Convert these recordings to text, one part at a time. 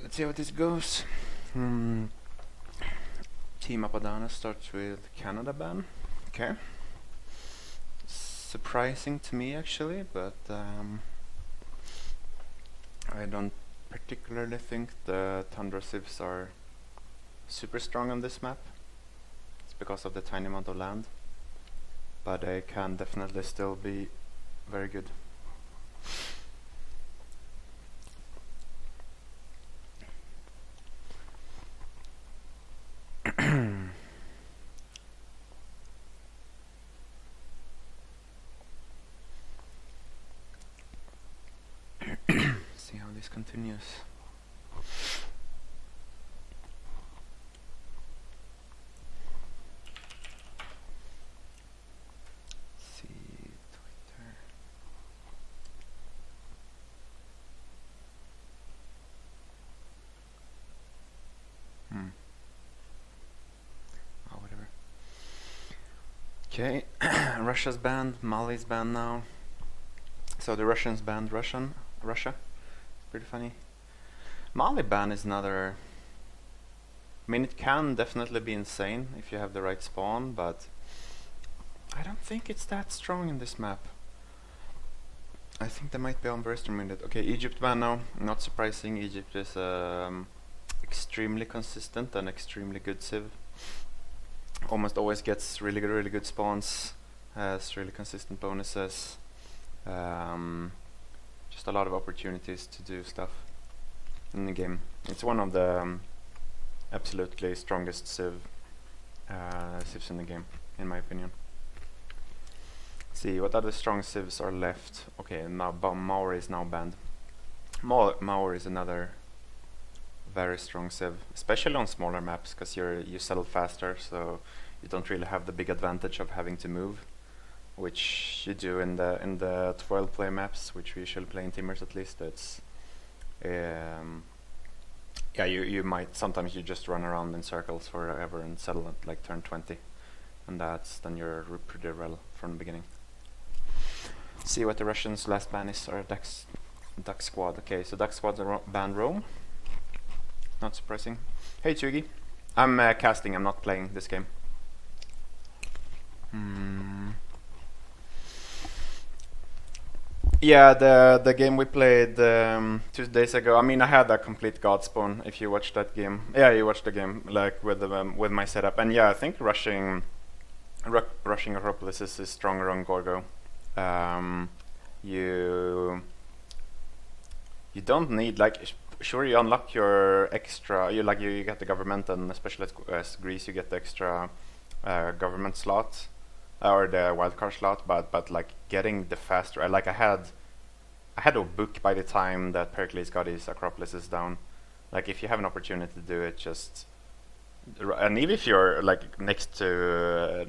let's see how this goes. Team Apadana starts with Canada ban. Okay. Surprising to me actually, but I don't particularly think the Tundra Civs are super strong on this map. It's because of the tiny amount of land, but they can definitely still be very good. See how this continues. See Twitter. Oh, whatever. Okay, Russia's banned, Mali's banned now. So the Russians banned Russia. Pretty funny. Mali ban is another. I mean, it can definitely be insane if you have the right spawn, but I don't think it's that strong in this map. I think they might be underestimated. Okay, Egypt ban now. Not surprising. Egypt is extremely consistent and extremely good civ. Almost always gets really good spawns. Has really consistent bonuses. Just a lot of opportunities to do stuff in the game. It's one of the absolutely strongest civs in the game, in my opinion. See what other strong civs are left. Okay, now Maori is now banned. Maori is another very strong civ, especially on smaller maps, because you settle faster, so you don't really have the big advantage of having to move, which you do in the 12 play maps, which we usually play in teamers at least. It's yeah, you might sometimes you just run around in circles forever and settle at like turn 20, and then you're pretty well from the beginning. See what the Russians' last ban is, or Duck Squad. Okay, so Duck Squad banned Rome. Not surprising. Hey Chugi, I'm casting. I'm not playing this game. Yeah, the game we played 2 days ago. I mean, I had a complete god spawn. If you watched that game, yeah, you watched the game like with my setup, and yeah, I think rushing Acropolis is stronger on Gorgo. You don't need sure you unlock your extra. You get the government, and especially as Greece, you get the extra government slot. Or the wildcard slot, but like getting the faster. I had a book by the time that Pericles got his Acropolis is down. Like if you have an opportunity to do it, and even if you're like next to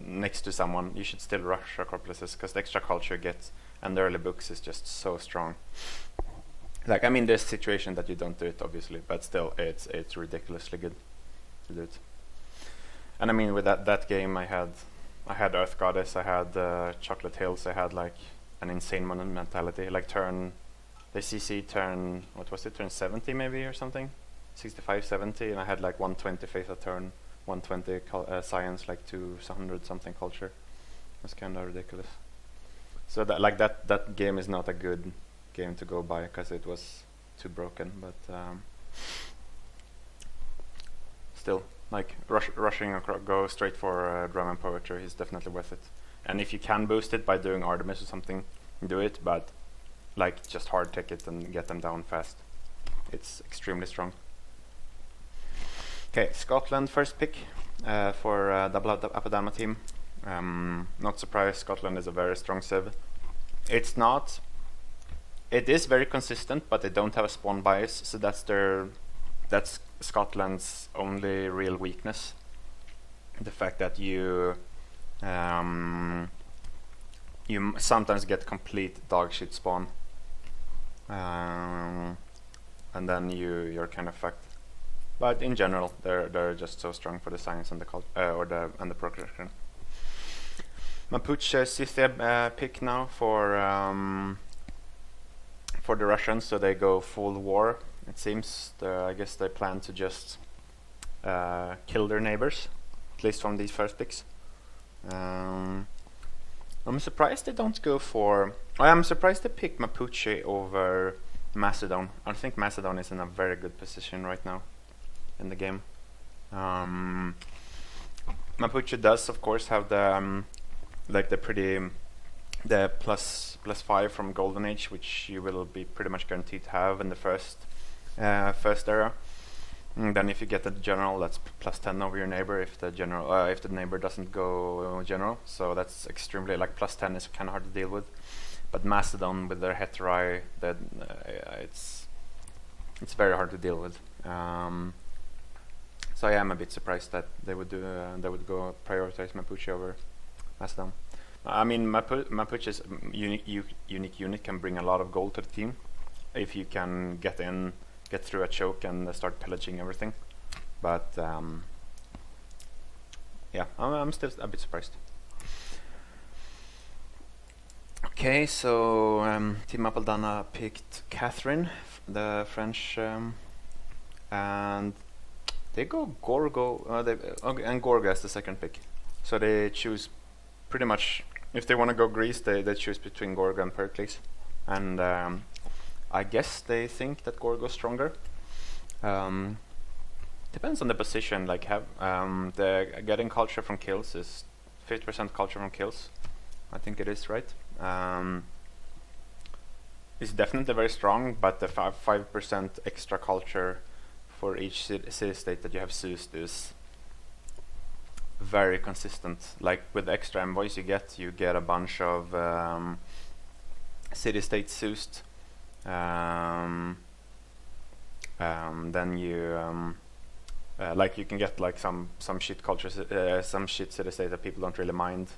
someone, you should still rush Acropolises, because the extra culture you get and the early books is just so strong. Like I mean, there's a situation that you don't do it obviously, but still it's ridiculously good to do it. And I mean with that game I had Earth Goddess, I had Chocolate Hills, I had like an insane monumentality, like the CC turn, what was it, turn 70 maybe or something? 65, 70, and I had like 120 faith a turn, 120 science, like 200 something culture. It was kind of ridiculous. So that game is not a good game to go by, because it was too broken, but still. Like rushing go straight for drum and poetry is definitely worth it. And if you can boost it by doing Artemis or something, do it. But like just hard take it and get them down fast. It's extremely strong. Okay, Scotland first pick for double Apadana team. Not surprised. Scotland is a very strong civ. It is very consistent, but they don't have a spawn bias, so that's Scotland's only real weakness. The fact that you sometimes get complete dog shit spawn, and then you're kind of fucked. But in general, they're just so strong for the science and the progression. Mapuche Scythia pick now for the Russians, so they go full war. It seems I guess they plan to just kill their neighbors, at least from these first picks. I'm surprised they don't go for... I'm surprised they pick Mapuche over Macedon. I think Macedon is in a very good position right now in the game. Mapuche does, of course, have the the plus 5 from Golden Age, which you will be pretty much guaranteed to have in the first era. And then if you get the general, that's plus 10 over your neighbor if the neighbor doesn't go general. So that's extremely, like, plus 10 is kind of hard to deal with. But Macedon with their heteri, it's very hard to deal with. So I am a bit surprised that they would go prioritize Mapuche over Macedon. I mean, Mapuche's unique unit can bring a lot of gold to the team if you can get through a choke and start pillaging everything. But yeah, I'm still a bit surprised. Okay, so Team Apadana picked Catherine, the French, and they go Gorgo, and Gorga as the second pick. So they choose pretty much, if they want to go Greece, they choose between Gorga and Pericles. And I guess they think that Gorgo's stronger. Depends on the position. Like, the getting culture from kills is 50% culture from kills. I think it is, right? It's definitely very strong, but the 5% extra culture for each city state that you have seused is very consistent. Like with extra envoys you get a bunch of city states seused. Then you like you can get like some shit cultures, some shit city state that people don't really mind,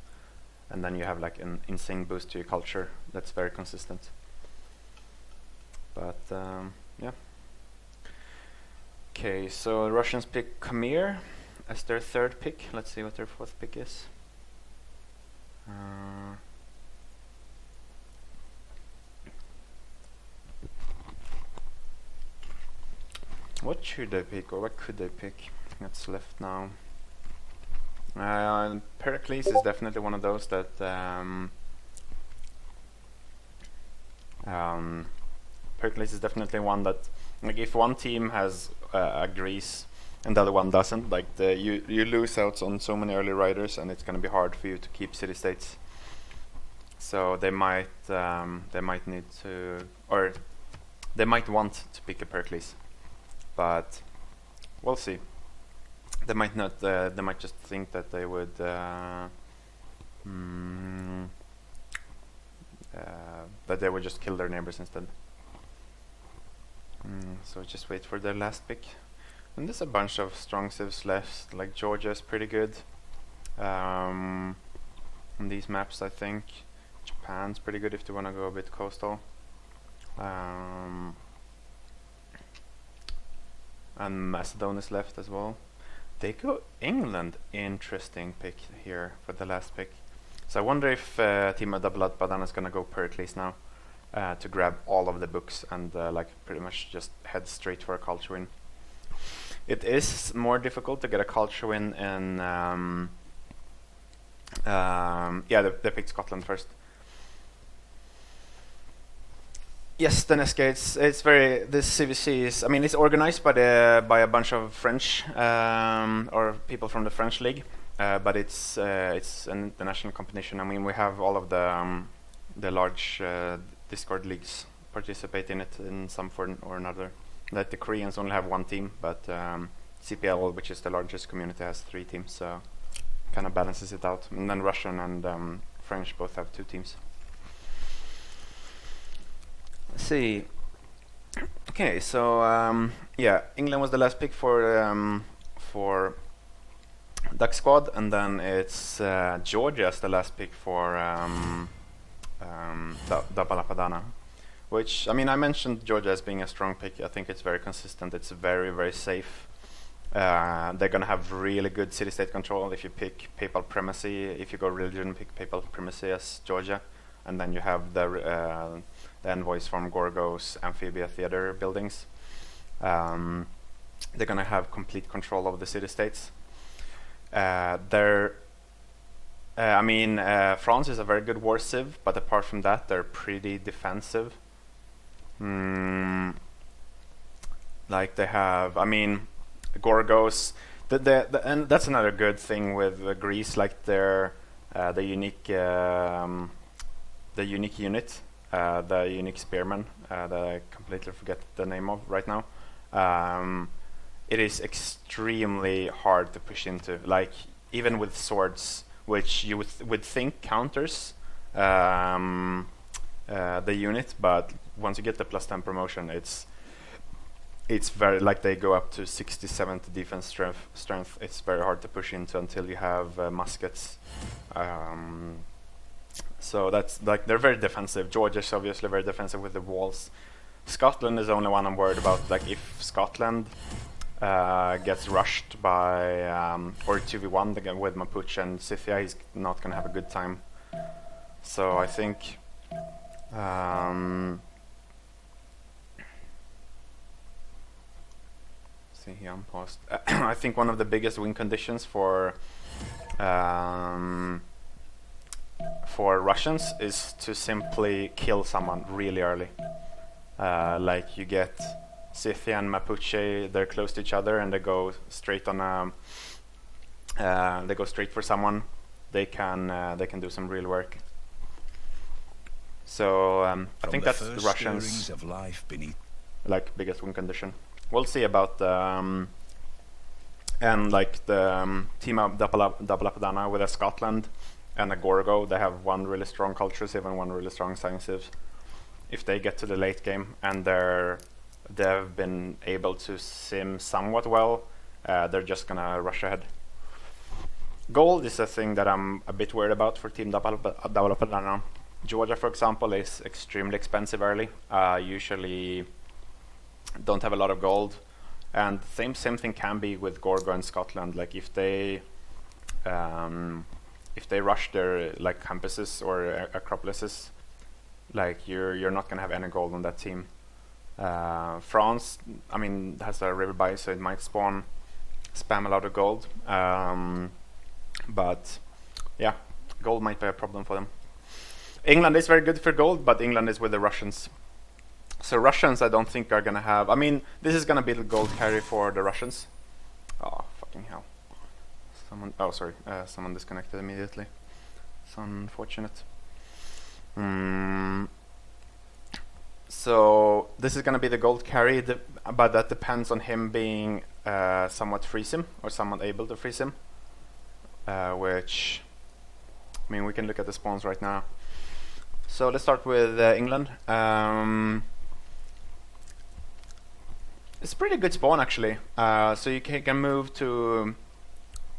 and then you have like an insane boost to your culture that's very consistent. But yeah. Okay, so the Russians pick Khmer as their third pick. Let's see what their fourth pick is. What should they pick, or what could they pick? That's left now. Pericles is definitely one of those that Pericles is definitely one that, like, if one team has agrees and the other one doesn't, like you lose out on so many early riders, and it's going to be hard for you to keep city states. So they might need to, or they might want to pick a Pericles, but we'll see. They might not. They might just think that they would that they would just kill their neighbors instead. So just wait for their last pick. And there's a bunch of strong civs left. Like Georgia is pretty good on these maps, I think. Japan's pretty good if you want to go a bit coastal. And Macedon is left as well. They go England. Interesting pick here for the last pick. So I wonder if Team Apadana is gonna go Pericles now to grab all of the books and like pretty much just head straight for a culture win. It is more difficult to get a culture win in yeah, they picked Scotland first. Yes, the Nesca, it's very, this CWC is, I mean, it's organized by a bunch of French or people from the French league, but it's an international competition. I mean, we have all of the large Discord leagues participate in it in some form or another. Like the Koreans only have one team, but CPL, which is the largest community, has 3 teams, so kind of balances it out. And then Russian and French both have 2 teams. Let's see. Okay, so yeah, England was the last pick for Duck Squad, and then it's Georgia as the last pick for Apadana. Which, I mean, I mentioned Georgia as being a strong pick. I think it's very consistent. It's very, very safe. They're gonna have really good city-state control if you pick Papal Primacy. If you go religion, pick Papal Primacy as Georgia, and then you have the envoys from Gorgos Amphibia Theater buildings. They're gonna have complete control of the city-states. France is a very good war civ, but apart from that, they're pretty defensive. Like they have, Gorgos. And that's another good thing with Greece, like their the unique unit, the unique spearman that I completely forget the name of right now. It is extremely hard to push into, like even with swords, which you would think counters the unit, but once you get the +10 promotion, it's very, like they go up to 60-70 defense strength. It's very hard to push into until you have muskets. So that's like, they're very defensive. Georgia's obviously very defensive with the walls. Scotland is the only one I'm worried about. Like if Scotland gets rushed by or 2v1 again with Mapuche and Scythia, he's not gonna have a good time. So I think see here on post. I think one of the biggest win conditions for Russians is to simply kill someone really early. Like you get Scythia and Mapuche, they're close to each other and they go straight on they go straight for someone. They can do some real work. So I think that's the Russians' of life beneath, like biggest win condition. We'll see about and like the team of double Apadana with a Scotland and a Gorgo. They have one really strong culture civ and one really strong science civ. If they get to the late game and they've been able to sim somewhat well, they're just gonna rush ahead. Gold is a thing that I'm a bit worried about for team double Apadana. Georgia, for example, is extremely expensive early. Usually don't have a lot of gold, and same thing can be with Gorgo and Scotland. Like if they rush their like campuses or acropolises, like you're not gonna have any gold on that team. France, has a river by, so it might spam a lot of gold, but yeah, gold might be a problem for them. England is very good for gold, but England is with the Russians. So Russians, I don't think are gonna have. This is gonna be the gold carry for the Russians. Oh fucking hell! Someone disconnected immediately. It's unfortunate. So this is gonna be the gold carry, but that depends on him being somewhat free sim or someone able to free sim. Which, we can look at the spawns right now. So let's start with England. It's a pretty good spawn actually. So you can move to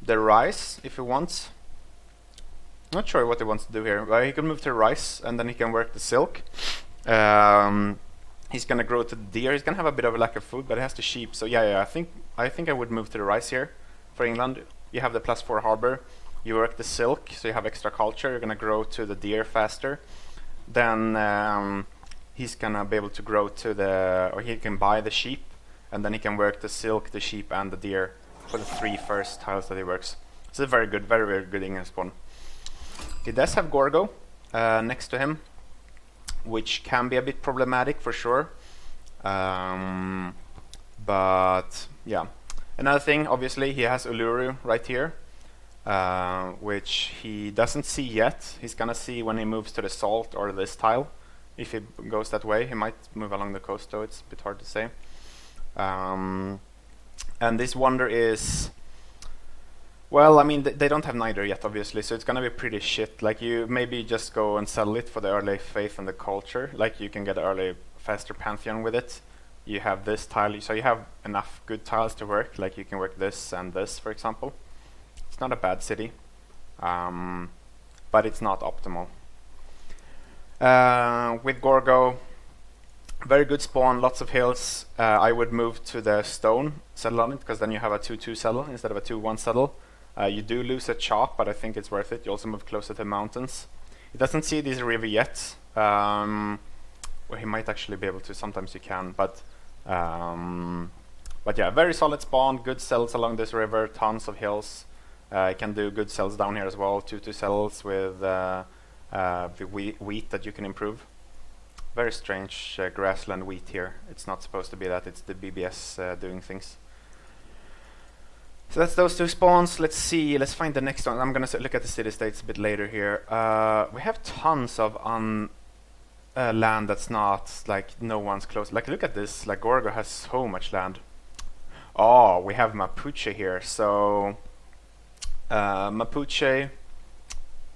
the rice if he wants. Not sure what he wants to do here, but he can move to rice and then he can work the silk. He's gonna grow to the deer. He's gonna have a bit of a lack of food, but he has the sheep. So yeah, I think I would move to the rice here for England. You have the +4 harbor. You work the silk, so you have extra culture. You're gonna grow to the deer faster. Then he's gonna be able to grow to or he can buy the sheep, and then he can work the silk, the sheep, and the deer for the 3 first tiles that he works. So it's very good, very good England spawn. He does have Gorgo next to him, which can be a bit problematic for sure. But yeah, another thing, obviously, he has Uluru right here, which he doesn't see yet. He's gonna see when he moves to the salt or this tile. If he goes that way, he might move along the coast, though it's a bit hard to say. And this wonder is, well, they don't have neither yet, obviously, so it's gonna be pretty shit. Like, you maybe just go and sell it for the early faith and the culture. Like, you can get early faster Pantheon with it. You have this tile, so you have enough good tiles to work. Like, you can work this and this, for example. It's not a bad city, but it's not optimal. With Gorgo, very good spawn, lots of hills. I would move to the stone settle on it, because then you have a 2-2 settle instead of a 2-1 settle. You do lose a chop, but I think it's worth it. You also move closer to the mountains. He doesn't see this river yet. Well, he might actually be able to. Sometimes you can, but But yeah, very solid spawn, good cells along this river, tons of hills. You can do good cells down here as well, 2-2 cells with the wheat that you can improve. Very strange grassland wheat here. It's not supposed to be that, it's the BBS doing things. So that's those two spawns. Let's see, let's find the next one. I'm gonna look at the city-states a bit later here. We have tons of land that's not, like, no one's close. Like, look at this, like, Gorgo has so much land. Oh, we have Mapuche here. So, Mapuche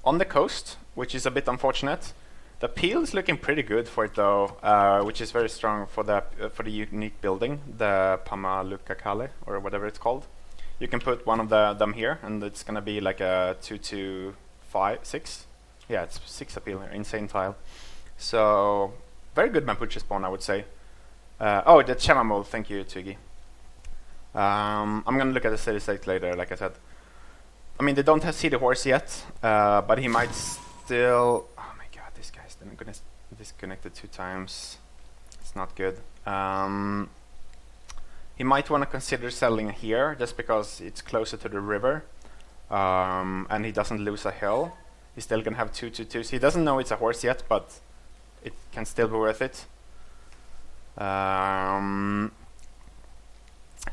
on the coast, which is a bit unfortunate. The peel is looking pretty good for it though, which is very strong for the unique building, the Pamalukakale, or whatever it's called. You can put one of them here, and it's gonna be like a 2-2-5-6. Yeah, it's 6 appeal here, insane tile. So very good Mapuche spawn, I would say. Oh, the Chema mold, thank you, Twiggy. I'm gonna look at the city state later, like I said. I mean, they don't see the horse yet, but he might still. Oh my god, this guy's gonna disconnected 2 times. It's not good. He might want to consider selling here just because it's closer to the river, and he doesn't lose a hill. He's still gonna have 2-2-2. So he doesn't know it's a horse yet, but it can still be worth it. So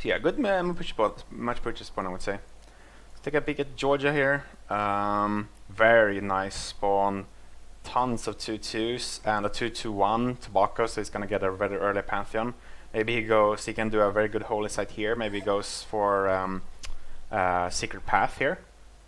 yeah, good much purchase spawn, I would say. Let's take a peek at Georgia here. Very nice spawn. Tons of 2-2s and a 2-2-1 tobacco, so he's gonna get a very early Pantheon. Maybe he can do a very good holy site here. Maybe he goes for secret path here.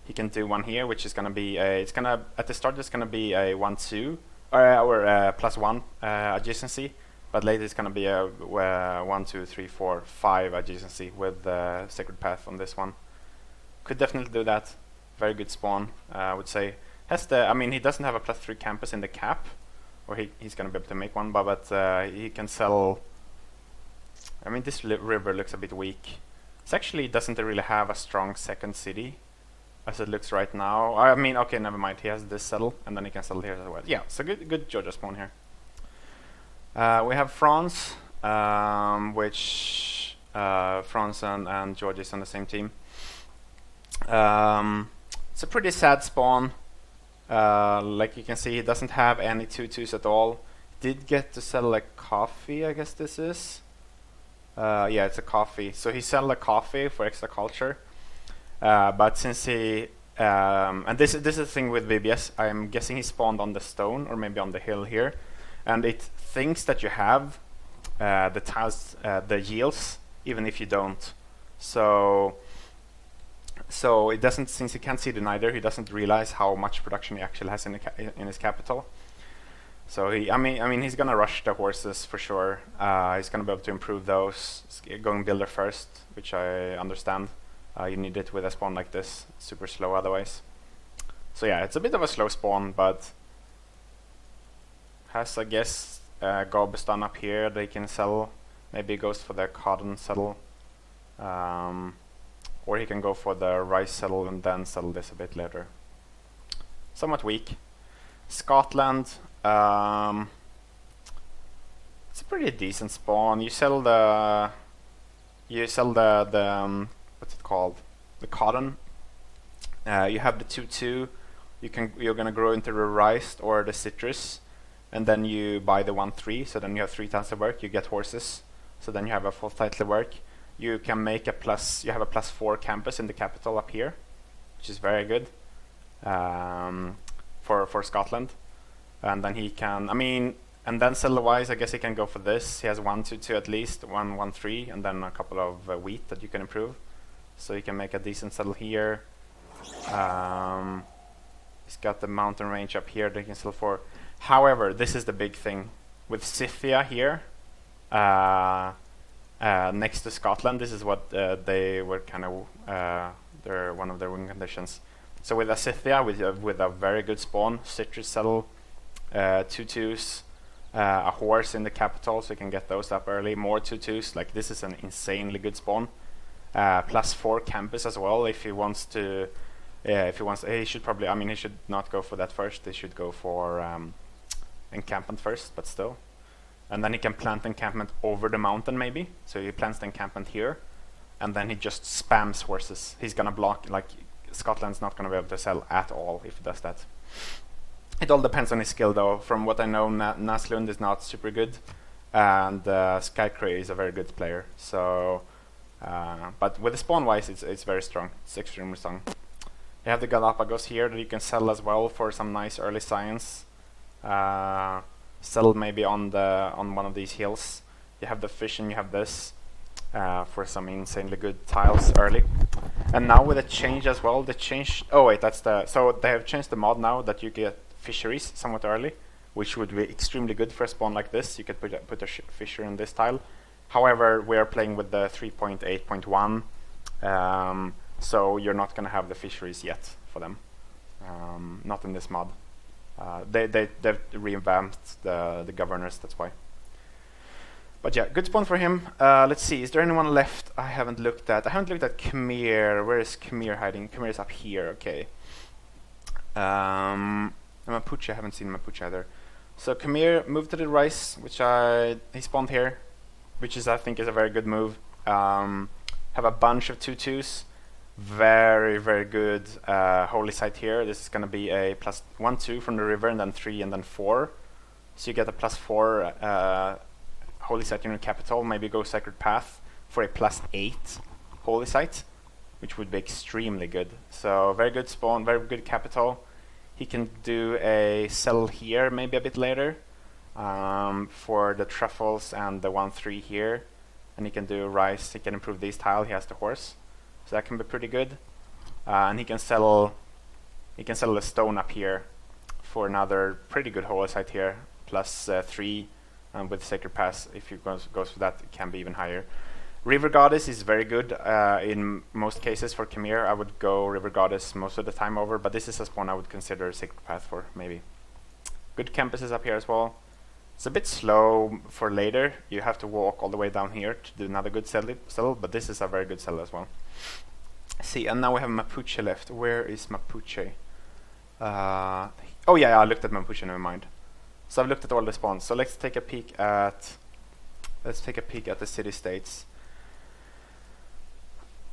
He can do one here, which is gonna be at the start it's gonna be a 1-2 or +1 adjacency, but later it's gonna be a 1, 2, 3, 4, 5 adjacency with secret path on this one. Could definitely do that. Very good spawn, I would say. I mean, he doesn't have a +3 campus in the cap, or he's gonna be able to make one, but he can sell. I mean, this river looks a bit weak. It actually doesn't really have a strong second city, as it looks right now. I mean, okay, never mind. He has this settle, and then he can settle here as well. Yeah, so good Georgia spawn here. We have France, which France and Georgia is on the same team. It's a pretty sad spawn. Like you can see, he doesn't have any 2-2s at all. Did get to sell like coffee, I guess this is. Yeah, it's a coffee. So he sell a coffee for extra culture. But since he and this is the thing with BBS, I'm guessing he spawned on the stone or maybe on the hill here, and it thinks that you have the tiles, the yields, even if you don't. So it doesn't, since he can't see the neither, he doesn't realize how much production he actually has in his capital. So I mean, he's gonna rush the horses for sure. He's gonna be able to improve those, going builder first, which I understand. You need it with a spawn like this. It's super slow otherwise. So yeah, it's a bit of a slow spawn, but has, I guess, Gobestan up here they can sell. Maybe he goes for the cotton settle. Or he can go for the rice settle and then settle this a bit later. Somewhat weak. Scotland. It's a pretty decent spawn. You sell the what's it called? The cotton. You have the 2-2. You're gonna grow into the rice or the citrus, and then you buy the 1-3. So then you have 3 times the work. You get horses. So then you have a full title work. You can make a +. You have a +4 campus in the capital up here, which is very good for Scotland. And then he can, I mean, and then settler-wise, I guess he can go for this. He has 1-2 at least, 1-1-3, and then a couple of wheat that you can improve. So you can make a decent settle here. He's got the mountain range up here that he can settle for. However, this is the big thing with Scythia here. Next to Scotland, this is what they were kind of they're one of their win conditions. So with a Scythia, with a very good spawn, citrus settle, 2-2s, a horse in the capital, so you can get those up early. More 2-2s, like this is an insanely good spawn. +4 campus as well if he wants to. If he wants, he should probably. I mean, he should not go for that first. They should go for encampment first, but still. and then he can plant encampment over the mountain maybe. So he plants the encampment here, and then he just spams horses. He's gonna block, like Scotland's not gonna be able to sell at all if he does that. It all depends on his skill though. From what I know, Naslund is not super good, and Skycray is a very good player. So, but with the spawn wise, it's very strong. It's extremely strong. You have the Galapagos here that you can sell as well for some nice early science. Sell maybe on one of these hills. You have the fish and you have this for some insanely good tiles early. And now with the change as well, the change. Oh wait, that's the. So they have changed the mod now that you get fisheries somewhat early, which would be extremely good for a spawn like this. You could put a fishery in this tile. However, we are playing with the 3.8.1, so you're not going to have the fisheries yet for them. Not in this mod. They've revamped the governors, that's why. But yeah, good spawn for him. Let's see, is there anyone left I haven't looked at? I haven't looked at Khmer. Where is Khmer hiding? Khmer is up here, okay. Mapuche, I haven't seen Mapuche either. So Khmer moved to the rice, which he spawned here, which is I think is a very good move. Have a bunch of 2/2s. Very, very good holy site here. This is going to be a +1/2 from the river, and then 3, and then 4. So you get a +4 holy site in your capital. Maybe go Sacred Path for a +8 holy site, which would be extremely good. So very good spawn, very good capital. He can do a sell here maybe a bit later for the truffles and the 1/3 here, and he can do rice. He can improve these tile. He has the horse. So that can be pretty good, and he can sell the stone up here for another pretty good holy site here, +3, and with Sacred Pass, if you goes for that, it can be even higher. River Goddess is very good in most cases for Khmer. I would go River Goddess most of the time over, but this is a spawn I would consider Sacred Path for maybe. Good campuses up here as well. It's a bit slow for later. You have to walk all the way down here to do another good sell, but this is a very good sell as well. See, and now we have Mapuche left. Where is Mapuche? Oh yeah, I looked at Mapuche, never mind. So I've looked at all the spawns. So let's take a peek at the city-states.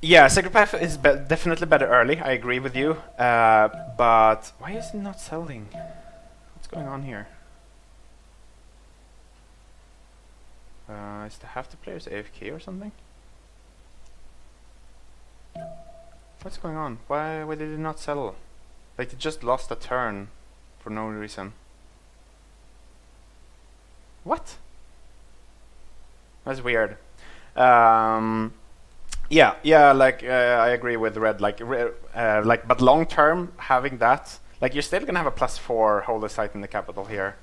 Yeah, Sacred Path is definitely better early, I agree with you. But why is it not selling? What's going on here? Is half the players AFK or something? What's going on? Why did it not settle? Like, they just lost a turn for no reason. What? That's weird. Yeah, like I agree with Red. Like, but long term, having that, like, you're still gonna have a +4 holy site in the capital here.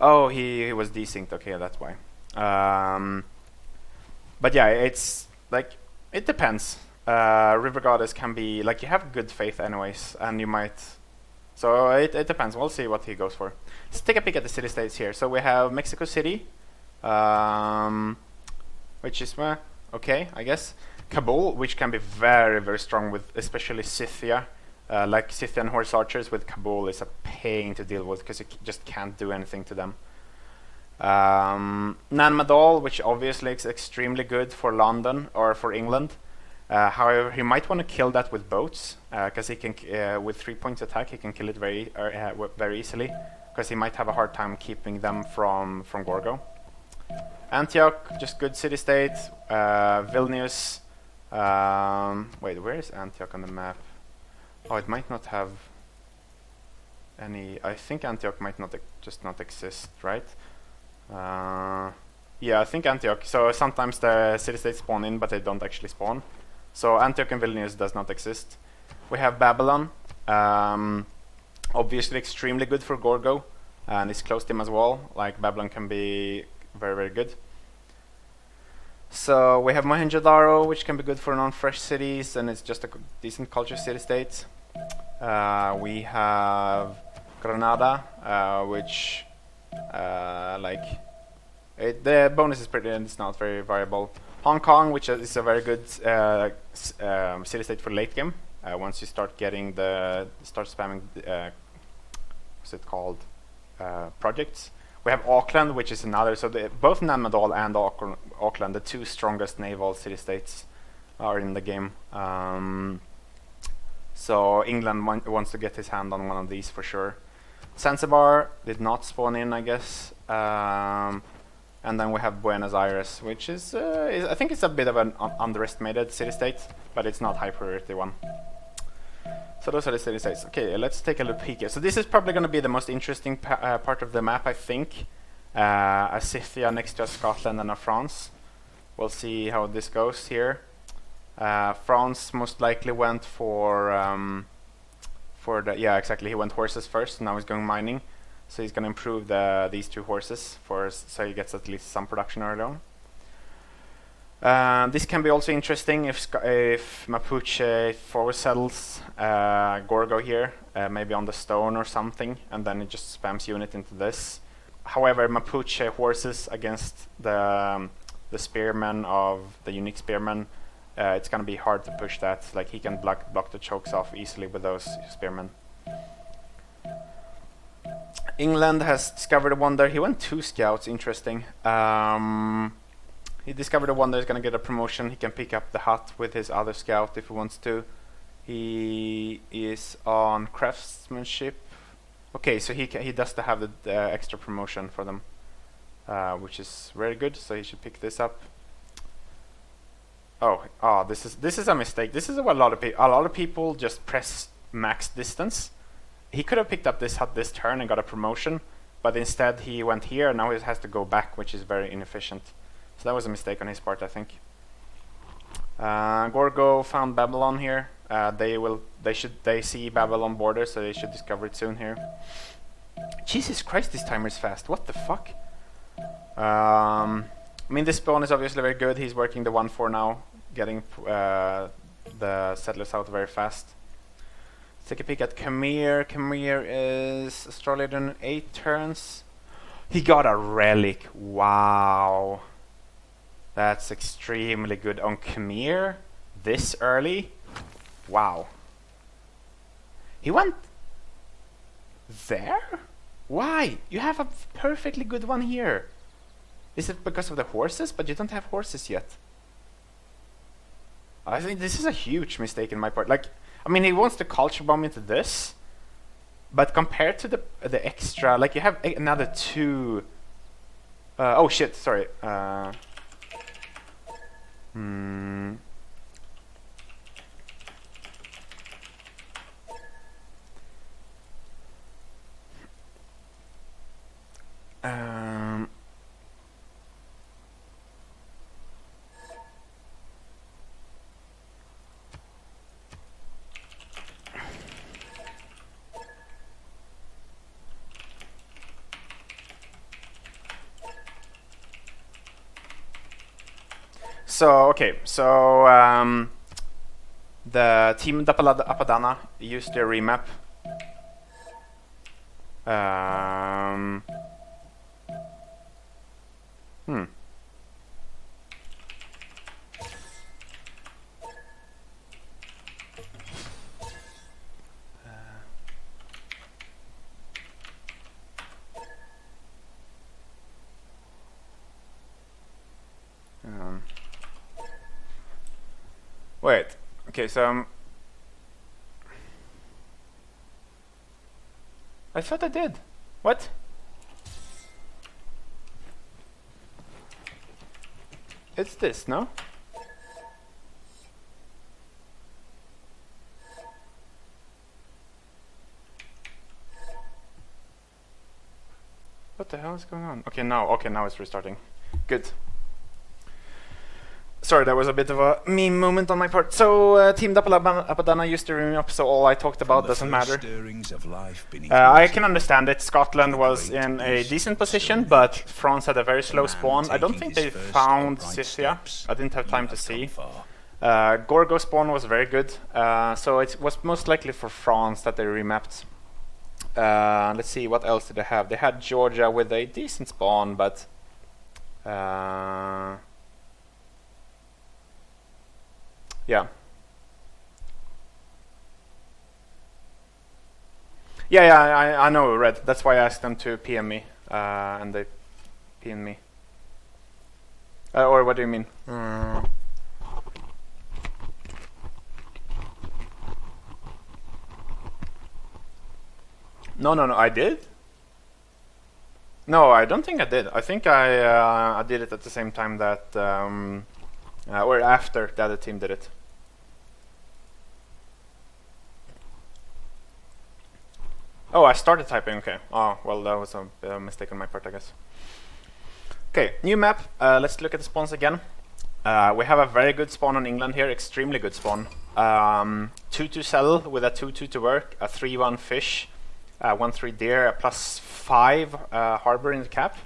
Oh, he was desynced. Okay, that's why. But yeah, it's like it depends. River Goddess can be like you have good faith anyways, and you might. So it depends. We'll see what he goes for. Let's take a peek at the city-states here. So we have Mexico City, which is okay, I guess. Kabul, which can be very, very strong with especially Scythia. Like Scythian horse archers with Kabul is a pain to deal with because you just can't do anything to them. Nanmadol, which obviously is extremely good for London or for England. However, he might want to kill that with boats because he can, with 3 points attack, he can kill it very easily because he might have a hard time keeping them from Gorgo. Antioch, just good city-state. Vilnius. Wait, where is Antioch on the map? Oh, it might not have any. I think Antioch might not just not exist, right? Yeah, I think Antioch. So sometimes the city-states spawn in, but they don't actually spawn. So Antioch and Vilnius does not exist. We have Babylon. Obviously extremely good for Gorgo, and it's close to him as well. Like Babylon can be very, very good. So we have Mohenjo-Daro, which can be good for non-fresh cities, and it's just a decent culture city-state. We have Granada, which the bonus is pretty, and it's not very variable. Hong Kong, which is a very good city-state for late game. Once you start getting spamming, what's it called, projects, We have Auckland, which is another. So both Namadol and Auckland, the two strongest naval city-states, are in the game. So England wants to get his hand on one of these for sure. Zanzibar did not spawn in, I guess. And then we have Buenos Aires, which is I think it's a bit of an underestimated city-state, but it's not high priority one. So those are the city-states. Okay, let's take a look peek here. So this is probably going to be the most interesting part of the map, I think. A Scythia next to a Scotland and a France. We'll see how this goes here. France most likely went for the, yeah, exactly, he went horses first, now he's going mining. So he's going to improve these two horses so he gets at least some production early on. This can be also interesting if Mapuche forward settles Gorgo here, maybe on the stone or something, and then it just spams unit into this. However, Mapuche horses against the spearmen of the unique spearmen, it's going to be hard to push that. Like, he can block the chokes off easily with those spearmen. England has discovered a wonder. He went 2 scouts, interesting. He discovered a wonder, he's going to get a promotion. He can pick up the hut with his other scout if he wants to. He is on craftsmanship. Okay, so he does have the extra promotion for them, which is very good. So he should pick this up. Oh, this is a mistake. This is what a lot of people just press max distance. He could have picked up this hut this turn and got a promotion, but instead he went here. And now he has to go back, which is very inefficient. So that was a mistake on his part, I think. Gorgo found Babylon here. They see Babylon border, so they should discover it soon here. Jesus Christ, this timer is fast. What the fuck? I mean, this spawn is obviously very good. He's working the 1-4 now, getting the settlers out very fast. Let's take a peek at Khmer. Khmer is astrolated in 8 turns. He got a relic. Wow. That's extremely good on Khmer this early. Wow. He went there? Why? You have a perfectly good one here. Is it because of the horses? But you don't have horses yet. I think this is a huge mistake in my part. Like, I mean, he wants to culture bomb into this, but compared to the extra, like, you have another 2. Oh shit! Sorry. So, okay, so the team Apadana used their remap. Wait, okay, so I thought I did. What? It's this, no? What the hell is going on? Okay, now it's restarting. Good. Sorry, that was a bit of a meme moment on my part. So, Team Apadana used to ring up, so all I talked about doesn't matter. I can understand it. Scotland was in a decent position, but France had a very slow spawn. I don't think they found Scythia. I didn't have time to see. Gorgo spawn was very good, so it was most likely for France that they remapped. Let's see, what else did they have? They had Georgia with a decent spawn, but... yeah. Yeah, I know, Red. That's why I asked them to PM me. and they pin me. Or what do you mean? No, I did? No, I don't think I did. I think I did it at the same time that, or after the other team did it. Oh, I started typing, okay. Oh, well, that was a mistake on my part, I guess. Okay, new map. Let's look at the spawns again. We have a very good spawn on England here, extremely good spawn. 2-2 cell with a 2-2 to work, a 3-1 fish, 1-3 deer, a +5 harbor in the cap.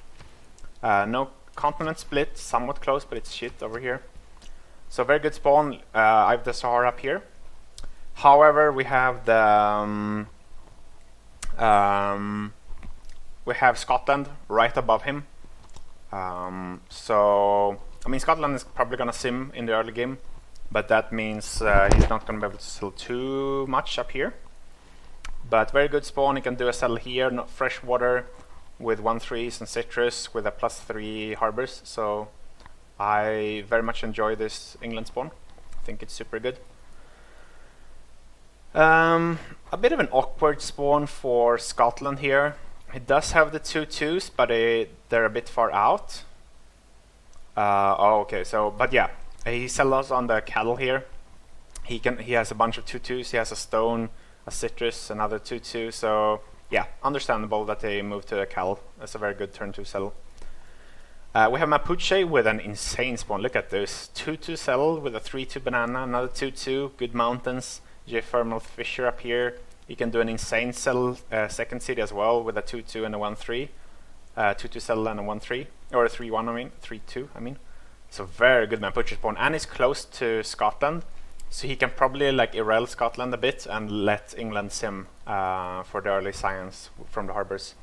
No continent split, somewhat close, but it's shit over here. So very good spawn. I have the Sahara up here. However, we have the we have Scotland right above him. So I mean, Scotland is probably gonna sim in the early game, but that means he's not gonna be able to sell too much up here. But very good spawn. He can do a sell here, not fresh water with 1-3s and CivRus with a +3 harbors. So I very much enjoy this England spawn. I think it's super good. A bit of an awkward spawn for Scotland here. He does have the 2-2s, but they're a bit far out. Oh, okay. So, but yeah, he sells on the cattle here. He has a bunch of 2-2s. He has a stone, a CivRus, another 2-2. So yeah, understandable that they move to a cattle. That's a very good turn to sell. We have Mapuche with an insane spawn. Look at this: 2-2 sell with a 3-2 banana, another 2-2. Good mountains. Geothermal fissure up here. You can do an insane cell second city as well with a 2-2 and a 1-3. 2-2 cell and a 1-3, or a 3-1 I mean, 3-2 I mean. So very good Mapuche spawn, and he's close to Scotland, so he can probably like irrel Scotland a bit and let England sim for the early science from the harbors.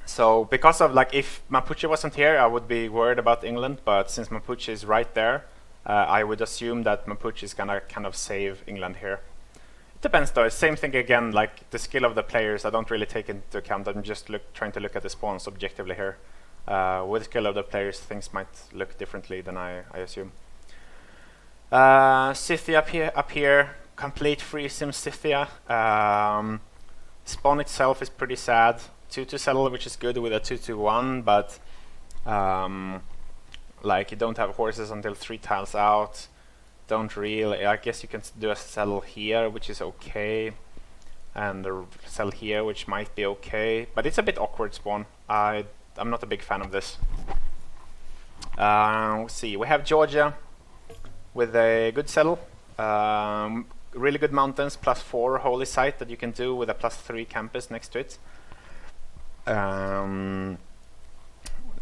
So because of like, if Mapuche wasn't here, I would be worried about England, but since Mapuche is right there, I would assume that Mapuche is gonna kind of save England here. It depends though. Same thing again, like the skill of the players I don't really take into account. I'm just trying to look at the spawns objectively here. With the skill of the players, things might look differently than I assume. Scythia up here, complete free sim Scythia. Spawn itself is pretty sad. 2-2 settle, which is good with a 2-2-1, but like you don't have horses until 3 tiles out. Don't really. I guess you can do a settle here, which is okay, and a sell here, which might be okay, but it's a bit awkward spawn. I'm not a big fan of this. Let's see. We have Georgia with a good settle. Really good mountains, +4 holy site that you can do with a +3 campus next to it.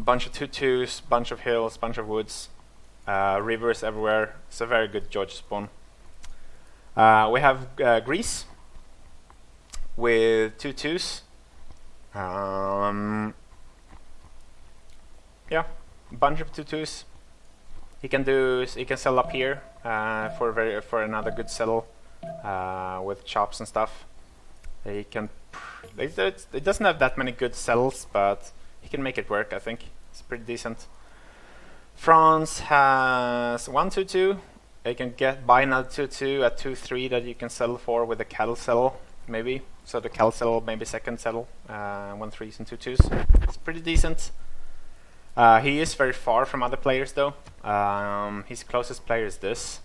Bunch of 2-2s, bunch of hills, bunch of woods, rivers everywhere. It's a very good Georgia spawn. We have Greece with 2-2s. Yeah, bunch of 2-2s. He can sell up here for another good sell with chops and stuff. He can. It doesn't have that many good sells, but he can make it work. I think it's pretty decent. France has 1-2-2. You can buy another 2-2 at 2-3 that you can sell for with a cattle sell maybe. So the cattle sell maybe second sell, 1-3s and 2-2s. It's pretty decent. He is very far from other players though. His closest player is this.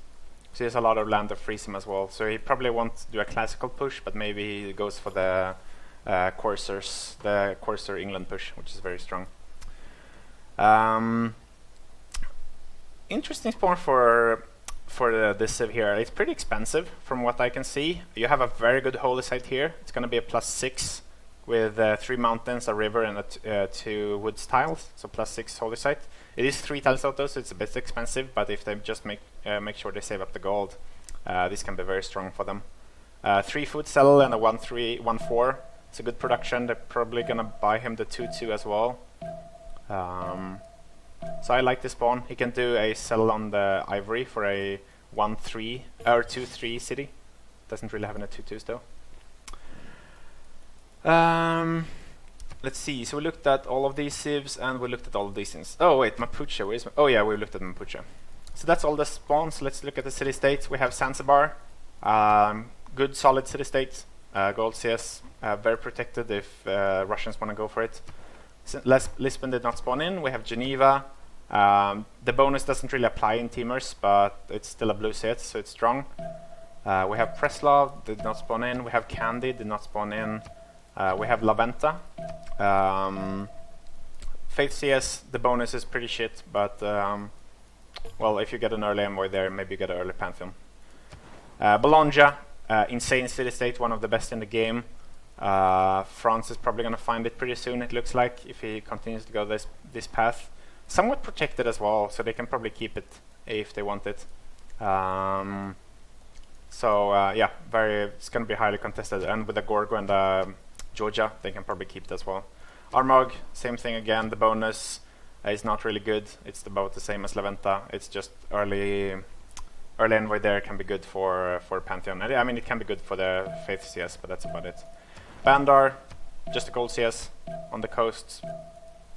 So he has a lot of land to freeze him as well. So he probably won't do a classical push, but maybe he goes for the Corsair England push, which is very strong. Interesting spawn for this civ here. It's pretty expensive from what I can see. You have a very good holy site here. It's going to be a +6 with 3 mountains, a river, and 2 woods tiles. So +6 holy site. It is 3 tiles out though, so it's a bit expensive. But if they just make sure they save up the gold, this can be very strong for them. 3 food cell and a 1-3, 1-4. It's a good production. They're probably gonna buy him the 2-2 as well. So I like this spawn. He can do a sell on the ivory for a 1-3 or 2-3 city. Doesn't really have any 2-2s though. let's see. So we looked at all of these civs and we looked at all of these things. Oh wait, Mapuche. Where's oh yeah, we looked at Mapuche. So that's all the spawns. Let's look at the city-states. We have Zanzibar, good solid city-state, gold CS, very protected if Russians want to go for it. Lisbon did not spawn in. We have Geneva. The bonus doesn't really apply in teamers, but it's still a blue CS, so it's strong. We have Preslav, did not spawn in. We have Candy, did not spawn in. We have La Venta. Faith CS, the bonus is pretty shit, but well, if you get an early envoy there, maybe you get an early Pantheon. Bologna, insane city-state, one of the best in the game. France is probably going to find it pretty soon, it looks like, if he continues to go this path. Somewhat protected as well, so they can probably keep it if they want it. Yeah, it's going to be highly contested, and with the Gorgo and Georgia, they can probably keep it as well. Armagh, same thing again. The bonus is not really good. It's about the same as La Venta. It's just early envoy there can be good for Pantheon. I mean, it can be good for the Faith CS, but that's about it. Bandar, just a gold CS on the coast.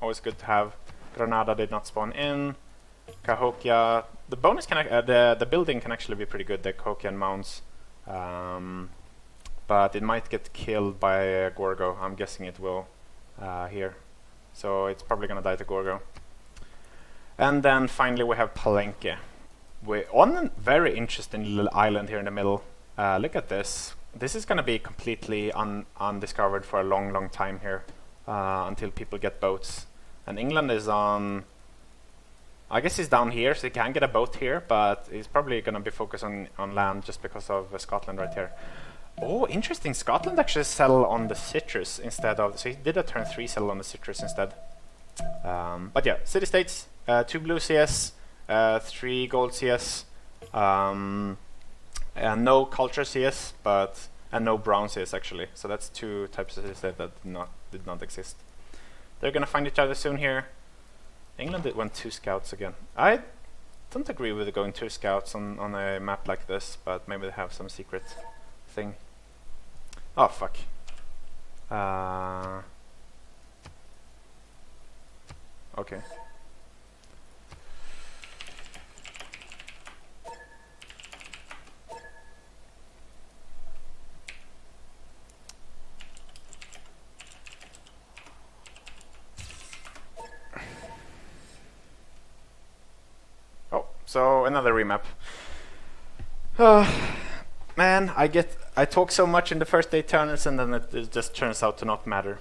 Always good to have. Granada did not spawn in. Cahokia, the bonus can the building can actually be pretty good. The Cahokia mounts, but it might get killed by Gorgo. I'm guessing it will here, so it's probably gonna die to Gorgo. And then finally we have Palenque. We're on a very interesting little island here in the middle. Look at this. This is gonna be completely undiscovered for a long time here until people get boats. And England is on, I guess he's down here, so he can get a boat here, but he's probably going to be focused on land just because of Scotland right here. Oh, interesting. Scotland actually settled on the CivRus instead of, so he did a turn 3 settle on the CivRus instead. But yeah, city-states, 2 blue CS, 3 gold CS, and no culture CS, and no brown CS actually. So that's 2 types of city-state that did not exist. They're gonna find each other soon here. England went 2 scouts again. I don't agree with going 2 scouts on a map like this, but maybe they have some secret thing. Oh fuck. Okay. So another remap. Man, I talk so much in the first 8 turns and then it just turns out to not matter.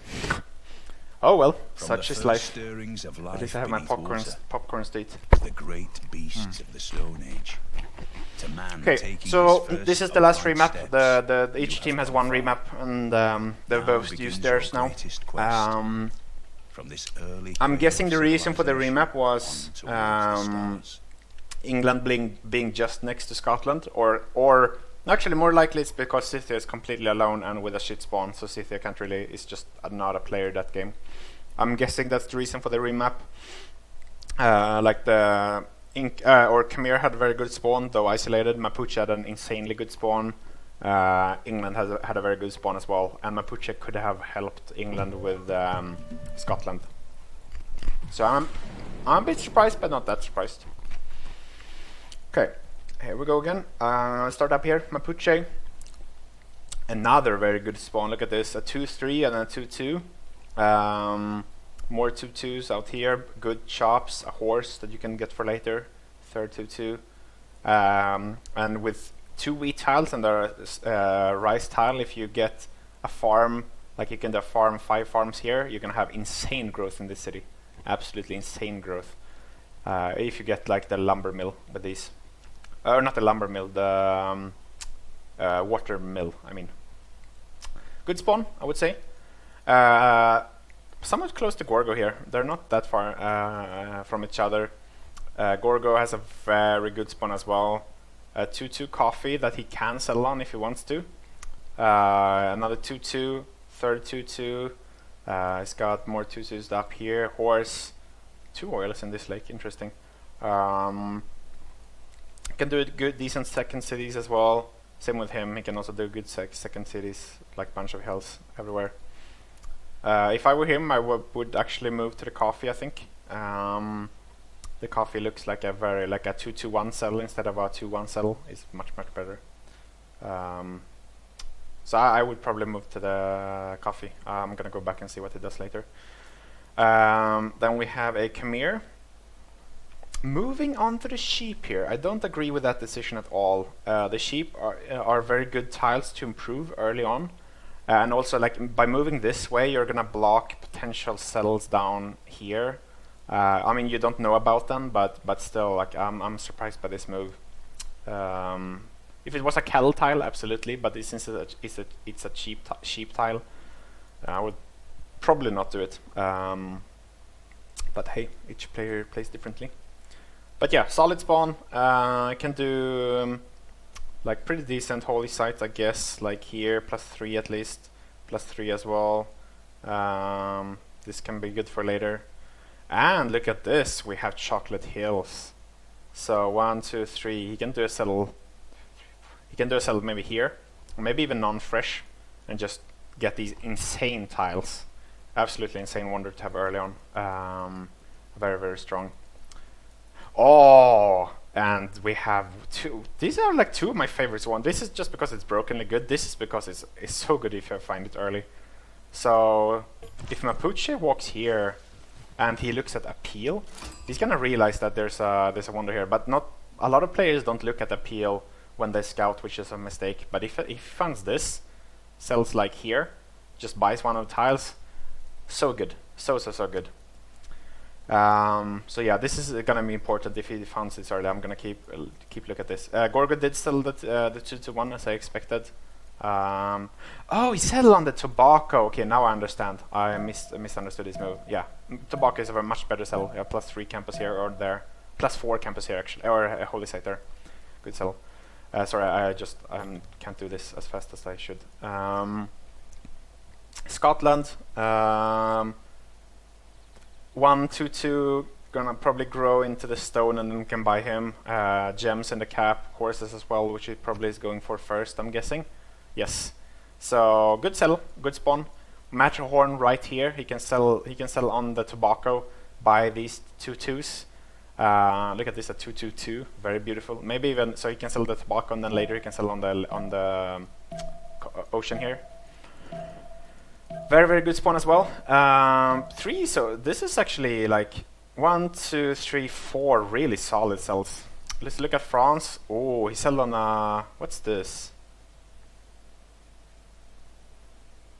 Oh well, such is life. At least I have my popcorn state. The great beasts of the Stone Age. Okay, so this is the last remap. Each team has 1 remap, and they've both used theirs now. I'm guessing the reason for the remap was England being just next to Scotland, or actually more likely it's because Scythia is completely alone and with a shit spawn, so Scythia can't really, is just not a player that game. I'm guessing that's the reason for the remap. Like the or Khmer had a very good spawn, though isolated. Mapuche had an insanely good spawn. England had a very good spawn as well, and Mapuche could have helped England with Scotland. So I'm a bit surprised, but not that surprised. Okay, here we go again. Start up here, Mapuche. Another very good spawn. Look at this, a 2-3 and a 2-2. More 2-2s out here. Good chops, a horse that you can get for later. Third 2-2. And with 2 wheat tiles and a rice tile, if you get a farm, like you can farm 5 farms here, you can have insane growth in this city. Absolutely insane growth. If you get like the lumber mill with these. Or not the lumber mill, the water mill, I mean. Good spawn, I would say. Somewhat close to Gorgo here. They're not that far from each other. Gorgo has a very good spawn as well. 2-2 coffee that he can settle on if he wants to. Another 2-2, third 2-2. He's got more 2-2s up here. Horse. 2 oils in this lake, interesting. Can do good, decent second cities as well. Same with him, he can also do good second cities, like bunch of hills everywhere. If I were him, I would actually move to the coffee, I think. The coffee looks like a very like a 2-2-1 settle instead of a 2-1 settle. It's much better. So I would probably move to the coffee. I'm gonna go back and see what it does later. Then we have a Khmer. Moving on to the sheep here. I don't agree with that decision at all. The sheep are very good tiles to improve early on. And also, like, by moving this way, you're gonna block potential settles down here. I mean, you don't know about them, but still, like, I'm surprised by this move. If it was a cattle tile, absolutely, but since it's a sheep tile, I would probably not do it. But hey, each player plays differently. But yeah, solid spawn. I can do like pretty decent holy sites, I guess. Like here, +3 at least, +3 as well. This can be good for later. And look at this, we have chocolate hills. So 1, 2, 3. He can do a settle. He can do a settle maybe here, or maybe even non-fresh, and just get these insane tiles. Absolutely insane wonder to have early on. Very strong. Oh, and we have two. These are like two of my favorites. One, this is just because it's brokenly good. This is because it's so good if you find it early. So if Mapuche walks here and he looks at appeal, he's gonna realize that there's a wonder here. But not a lot of players don't look at appeal when they scout, which is a mistake. But if he finds this, sells like here, just buys one of the tiles, so good, so good. So yeah, this is gonna be important if he finds it early. I'm gonna keep look at this. Gorgo did sell the 2-1 as I expected. Oh, he settled on the tobacco. Okay, now I understand. I misunderstood his move. Yeah, tobacco is a much better sell. Yeah, +3 campus here or there, +4 campus here actually, or a holy site there. Good sell. Sorry, I just can't do this as fast as I should. Scotland. 1-2-2, gonna probably grow into the stone and then can buy him. Gems in the cap, horses as well, which he probably is going for first, I'm guessing. Yes. So good sell, good spawn. Matterhorn right here. He can sell on the tobacco, buy these 2-2s. Look at this, a 2-2-2, very beautiful. Maybe even so he can sell the tobacco and then later he can sell on the ocean here. Very good spawn as well. 3, so this is actually like 1, 2, 3, 4 really solid sells. Let's look at France. Oh, he sold on what's this?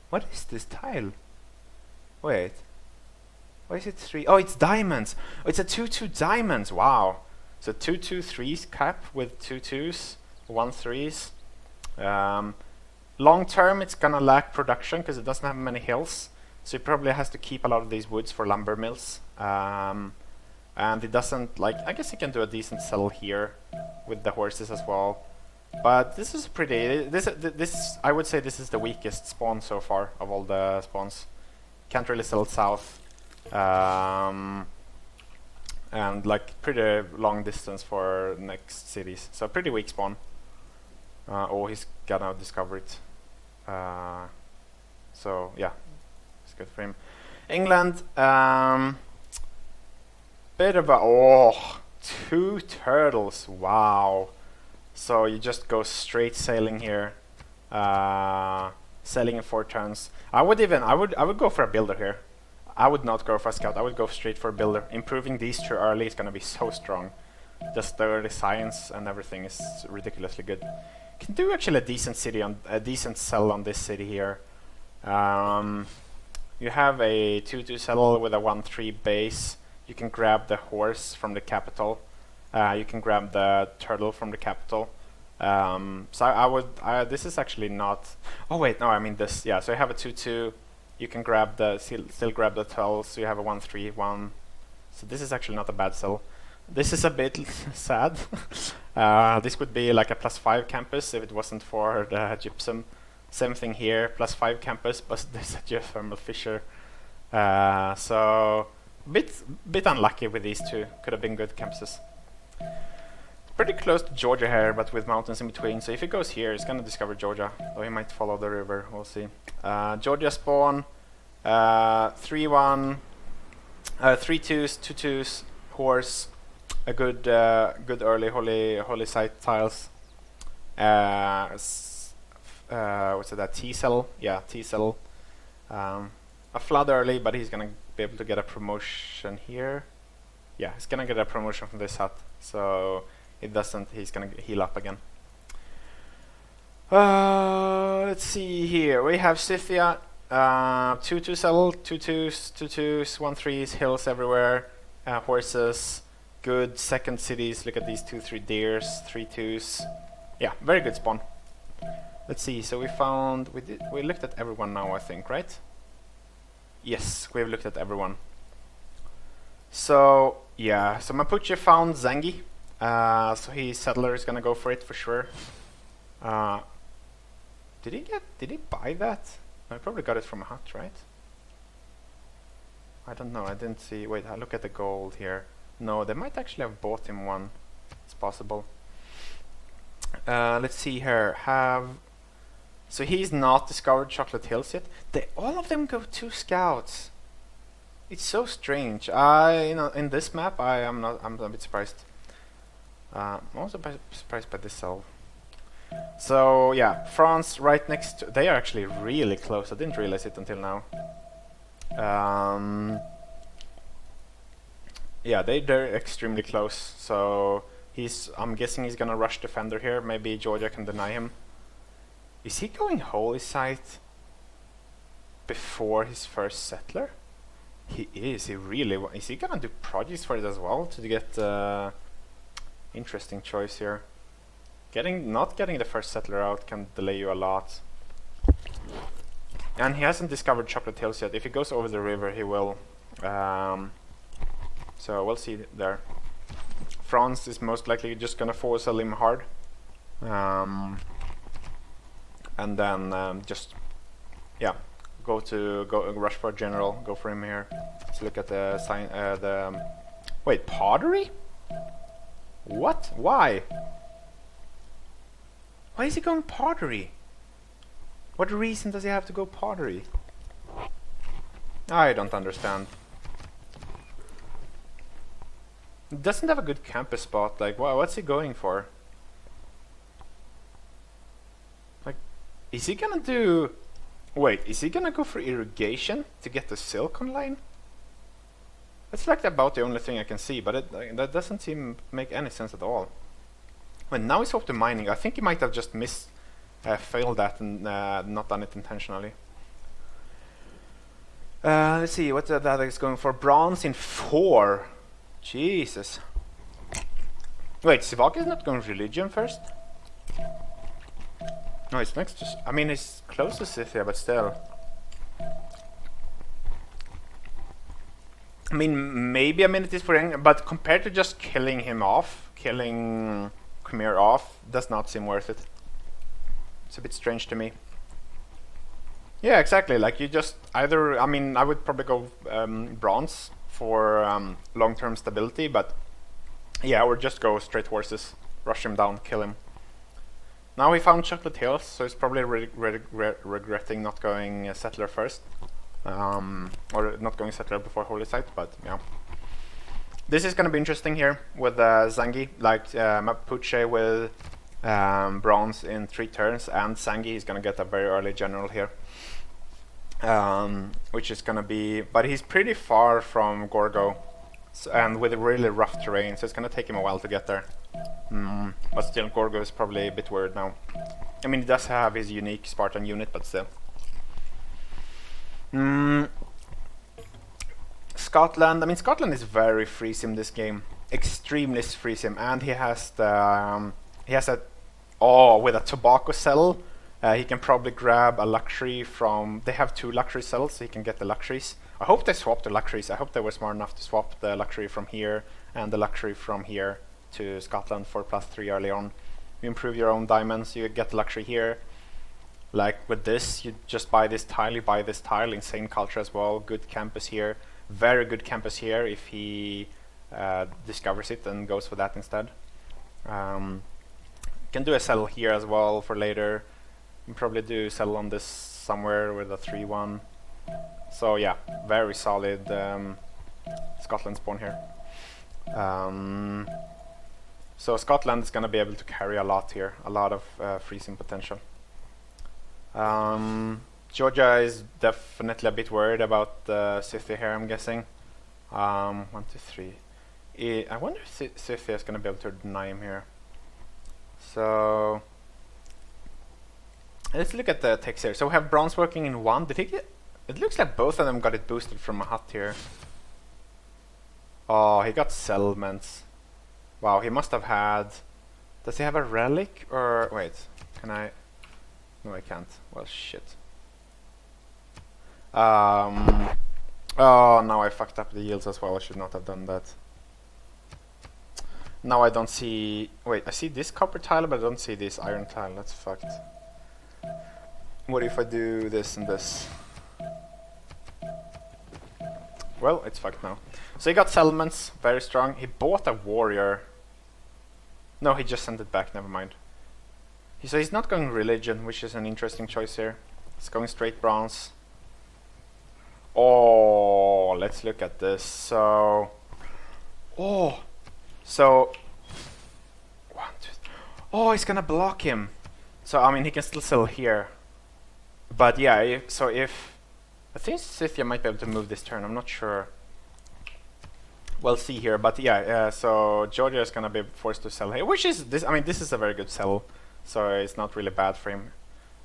What is this tile? Wait. Why is it 3? Oh, it's diamonds. Oh, it's a 2-2 diamonds. Wow. So 2-2-3s cap with 2-2s, 1-3s. Long term, it's gonna lack production because it doesn't have many hills. So it probably has to keep a lot of these woods for lumber mills. And it doesn't like. I guess you can do a decent sell here with the horses as well. But this is pretty. This I would say this is the weakest spawn so far of all the spawns. Can't really sell south. And like pretty long distance for next cities. So pretty weak spawn. Oh, he's gonna discover it. So yeah, it's good for him. England, bit of a 2 turtles. Wow. So you just go straight sailing here, selling in 4 turns. I would go for a builder here. I would not go for a scout. I would go straight for a builder. Improving these 2 early is gonna be so strong. Just the early science and everything is ridiculously good. Can do actually a decent sell on this city here. You have a 2-2 settle with a 1-3 base. You can grab the horse from the capital. You can grab the turtle from the capital. So I would. This is actually not. Oh wait, no, I mean this. Yeah, so you have a 2-2. You can grab the still grab the 12. So you have a 1-3-1. So this is actually not a bad sell. This is a bit sad. This would be like a +5 campus if it wasn't for the gypsum. Same thing here, +5 campus, but there's a geothermal fissure. So bit unlucky with these 2. Could have been good campuses. Pretty close to Georgia here, but with mountains in between. So if he goes here, he's gonna discover Georgia. Or he might follow the river. We'll see. Georgia spawn. 3-1, 3-2s, 2-2s, horse, a good good early holy site tiles. What's that? T-cell, yeah, T-cell. A flood early, but he's gonna be able to get a promotion here. Yeah, he's gonna get a promotion from this hut, so it doesn't. He's gonna heal up again. Let's see here. We have Scythia, 2-2 cell, 2-2s, 2-2s, 1-3s, hills everywhere, horses, good second cities. Look at these 2-3 deers, 3-2s. Yeah, very good spawn. Let's see. So we found we looked at everyone now, I think, right? Yes, we've looked at everyone. So yeah, so Mapuche found Zangi. So his settler is gonna go for it for sure. Did he buy that? No, he probably got it from a hut, right? I don't know, I didn't see. Wait, I look at the gold here. No, they might actually have bought him one. It's possible. Let's see here. So he's not discovered Chocolate Hills yet. All of them go 2 scouts. It's so strange. In this map, I'm a bit surprised. I'm also surprised by this cell. So yeah, France right next to. They are actually really close. I didn't realize it until now. Yeah, they're extremely close. So I'm guessing he's gonna rush defender here. Maybe Georgia can deny him. Is he going holy site before his first settler? He is. He really. Is he gonna do projects for it as well to get? Interesting choice here. Not getting the first settler out can delay you a lot. And he hasn't discovered Chocolate Hills yet. If he goes over the river, he will. So we'll see there. France is most likely just gonna force sell him hard. And then just go rush for a general. Go for him here. Let's look at the sign. Wait, pottery? What? Why? Why is he going pottery? What reason does he have to go pottery? I don't understand. He doesn't have a good campus spot. Like, what's he going for? Like, is he gonna do... Wait, is he gonna go for irrigation to get the silk online? That's like about the only thing I can see, but that doesn't seem make any sense at all. Well, now he's off to mining. I think he might have just failed that and not done it intentionally. Let's see, what the other is going for? Bronze in 4. Jesus. Wait, Sivak is not going religion first? No, it's next to... I mean, it's close to Scythia, but still. I mean, maybe a minute is for him, but compared to just killing him off, killing Khmer off, does not seem worth it. It's a bit strange to me. Yeah, exactly. Like, you just either... I mean, I would probably go bronze for long-term stability, but yeah, or just go straight horses, rush him down, kill him. Now he found Chocolate Hills, so he's probably regretting not going settler first. Or not going settler before Holy Site, but yeah. This is gonna be interesting here with Zangi, like Mapuche with bronze in 3 turns, and Zangi is gonna get a very early general here. Which is gonna be, but he's pretty far from Gorgo, and with a really rough terrain, so it's gonna take him a while to get there. But still, Gorgo is probably a bit worried now. I mean, he does have his unique Spartan unit, but still. Scotland. I mean, Scotland is very free sim this game, extremely free sim, and he has the with a tobacco cell. He can probably grab a luxury from... They have 2 luxury cells, so he can get the luxuries. I hope they swapped the luxuries. I hope they were smart enough to swap the luxury from here and the luxury from here to Scotland for +3 early on. You improve your own diamonds, you get the luxury here. Like with this, you just buy this tile, you buy this tile, insane culture as well, good campus here. Very good campus here if he discovers it and goes for that instead. Can do a sell here as well for later. Probably do sell on this somewhere with a 3-1. So yeah, very solid Scotland spawn here. So Scotland is gonna be able to carry a lot here, a lot of freezing potential. Georgia is definitely a bit worried about Scythia here, I'm guessing. 1, 2, 3. I wonder if Scythia is gonna be able to deny him here. So let's look at the text here. So we have bronze working in 1. Did he get? It looks like both of them got it boosted from a hut here. Oh, he got settlements. Wow, he must have had... Does he have a relic? Or... Wait, can I... No, I can't. Well, shit. Oh, now I fucked up the yields as well. I should not have done that. Now I don't see... Wait, I see this copper tile, but I don't see this iron tile. That's fucked. What if I do this and this? Well, it's fucked now. So he got settlements, very strong. He bought a warrior. No, he just sent it back, never mind. So he's not going religion, which is an interesting choice here. He's going straight bronze. Oh, let's look at this. So... Oh! So... 1, 2, 3. Oh, he's gonna block him. So, I mean, he can still sell here. But yeah, if... I think Scythia might be able to move this turn, I'm not sure. We'll see here, but yeah, so Georgia is gonna be forced to sell here, which is this. I mean, this is a very good sell, so it's not really bad for him.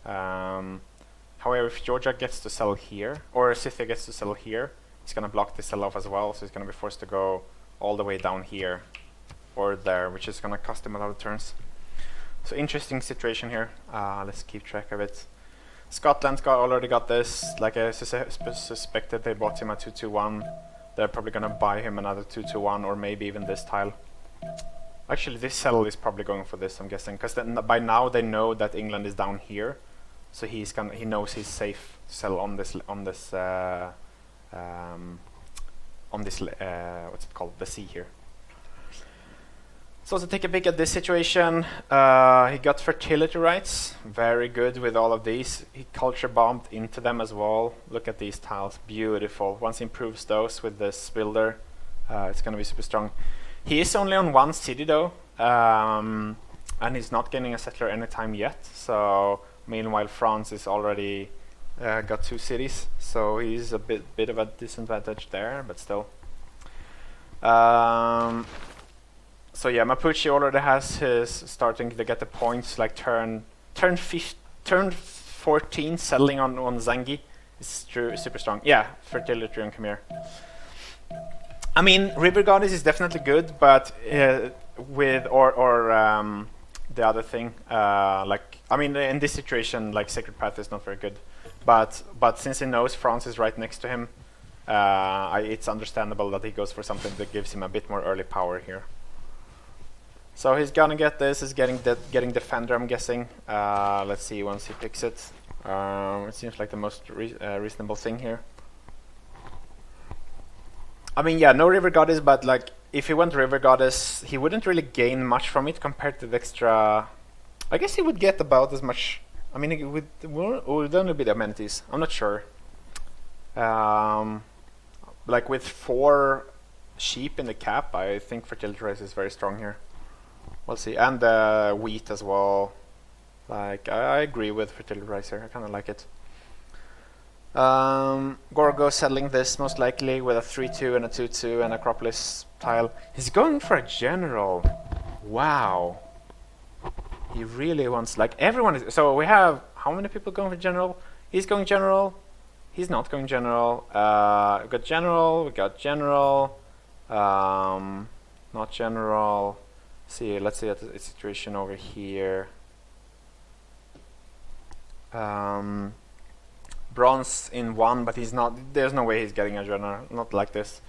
However, if Georgia gets to sell here, or Scythia gets to sell here, he's gonna block the sell off as well, so he's gonna be forced to go all the way down here or there, which is gonna cost him a lot of turns. So interesting situation here. Let's keep track of it. Scotland already got this. Like I suspected, they bought him a 2-2-1. They're probably gonna buy him another 2-2-1, or maybe even this tile. Actually, this cell is probably going for this, I'm guessing, because by now they know that England is down here, so he knows he's safe to sell on this what's it called, the sea here. So to take a peek at this situation, he got fertility rights, very good with all of these. He culture bombed into them as well. Look at these tiles, beautiful. Once he improves those with this builder, it's gonna be super strong. He is only on 1 city though, and he's not getting a settler anytime yet. So meanwhile France is already got 2 cities, so he's a bit of a disadvantage there, but still. So yeah, Mapuche already has his starting to get the points, like turn 14 settling on Zangi is super strong. Yeah, fertility on Khmer. I mean, River Goddess is definitely good, but with the other thing, like, I mean, in this situation, like Sacred Path is not very good, but since he knows France is right next to him, it's understandable that he goes for something that gives him a bit more early power here. So he's gonna get this. He's getting Defender, I'm guessing. Let's see once he picks it. It seems like the most reasonable thing here. I mean, yeah, no River Goddess, but like if he went River Goddess, he wouldn't really gain much from it compared to the extra. I guess he would get about as much. I mean, it would only be the amenities. I'm not sure. Like with 4 sheep in the cap, I think fertility rice is very strong here. We'll see, and wheat as well. Like I agree with fertility rice here. I kind of like it. Gorgo settling this most likely with a 3-2 and a 2-2 and Acropolis tile. He's going for a general. Wow. He really wants, like, everyone is. So we have how many people going for general? He's going general. He's not going general. We got general. We got general. Not general. See, let's see the situation over here. Bronze in 1, but he's not. There's no way he's getting a general. Not like this.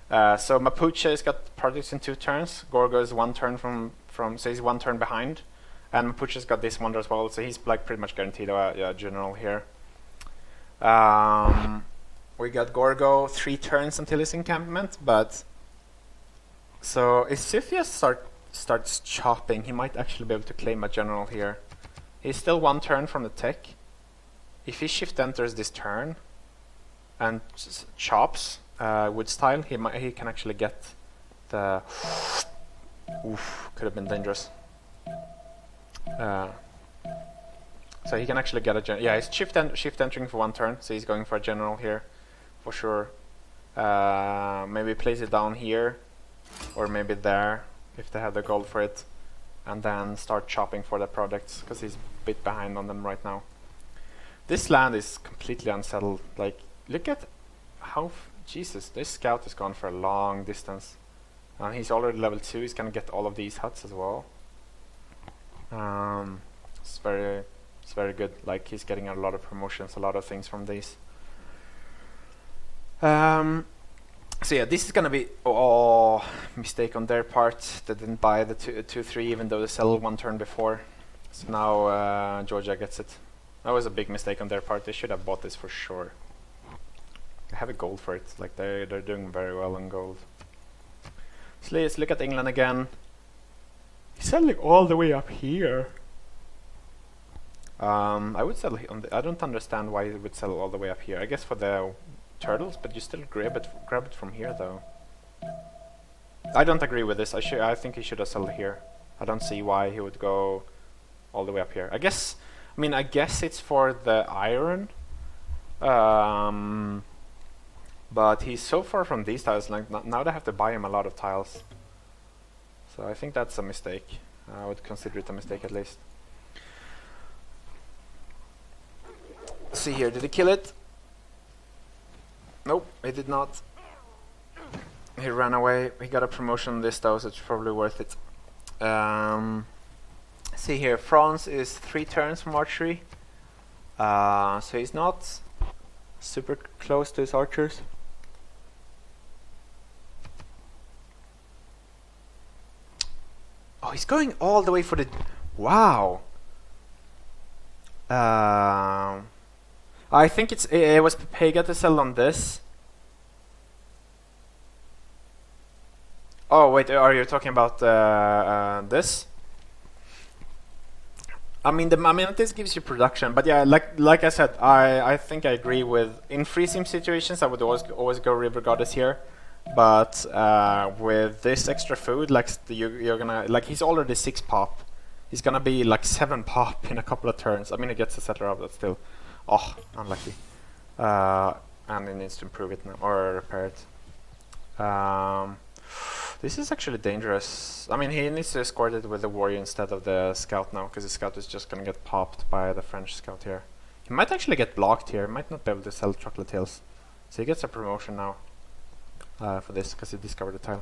So Mapuche's got projects in 2 turns. Gorgo is 1 turn from. So he's 1 turn behind, and Mapuche's got this wonder as well. So he's like pretty much guaranteed a general here. We got Gorgo 3 turns until his encampment, but so if Scythia starts chopping, he might actually be able to claim a general here. He's still 1 turn from the tech. If he shift enters this turn, and chops wood style, he can actually get the. Oof, could have been dangerous. So he can actually get a yeah. He's shift entering for 1 turn, so he's going for a general here, for sure. Maybe place it down here, or maybe there if they have the gold for it, and then start chopping for the projects because he's a bit behind on them right now. This land is completely unsettled. Like, look at how Jesus, this scout is gone for a long distance, and he's already level 2. He's gonna get all of these huts as well. It's very good. Like, he's getting a lot of promotions, a lot of things from these. So yeah, this is gonna be mistake on their part. They didn't buy the 2-3 even though they sell 1 turn before. So now Georgia gets it. That was a big mistake on their part. They should have bought this for sure. They have a gold for it. Like, they're doing very well on gold. So let's look at England again. He's selling all the way up here. I would sell on I don't understand why he would sell all the way up here. I guess for the turtles, but you still grab it from here though. I don't agree with this. I think he should have sold here. I don't see why he would go all the way up here. I guess it's for the iron. But he's so far from these tiles, like now they have to buy him a lot of tiles. So I think that's a mistake. I would consider it a mistake at least. See here, did he kill it? Nope, he did not. He ran away. He got a promotion on this though, so it's probably worth it. See here, France is 3 turns from archery. So he's not super close to his archers. Oh, he's going all the way for the... Wow! I think it was Pega to sell on this. Oh wait, are you talking about this? I mean, this gives you production, but yeah, like I said, I think I agree with in free sim situations I would always go River Goddess here, but with this extra food, like you're gonna he's already 6 pop, he's gonna be like 7 pop in a couple of turns. I mean, he gets a settler up, but still, unlucky, and he needs to improve it now or repair it. This is actually dangerous. I mean, he needs to escort it with the warrior instead of the scout now, because the scout is just gonna get popped by the French scout here. He might actually get blocked here. Might not be able to sell chocolate tails, so he gets a promotion now for this because he discovered the tile.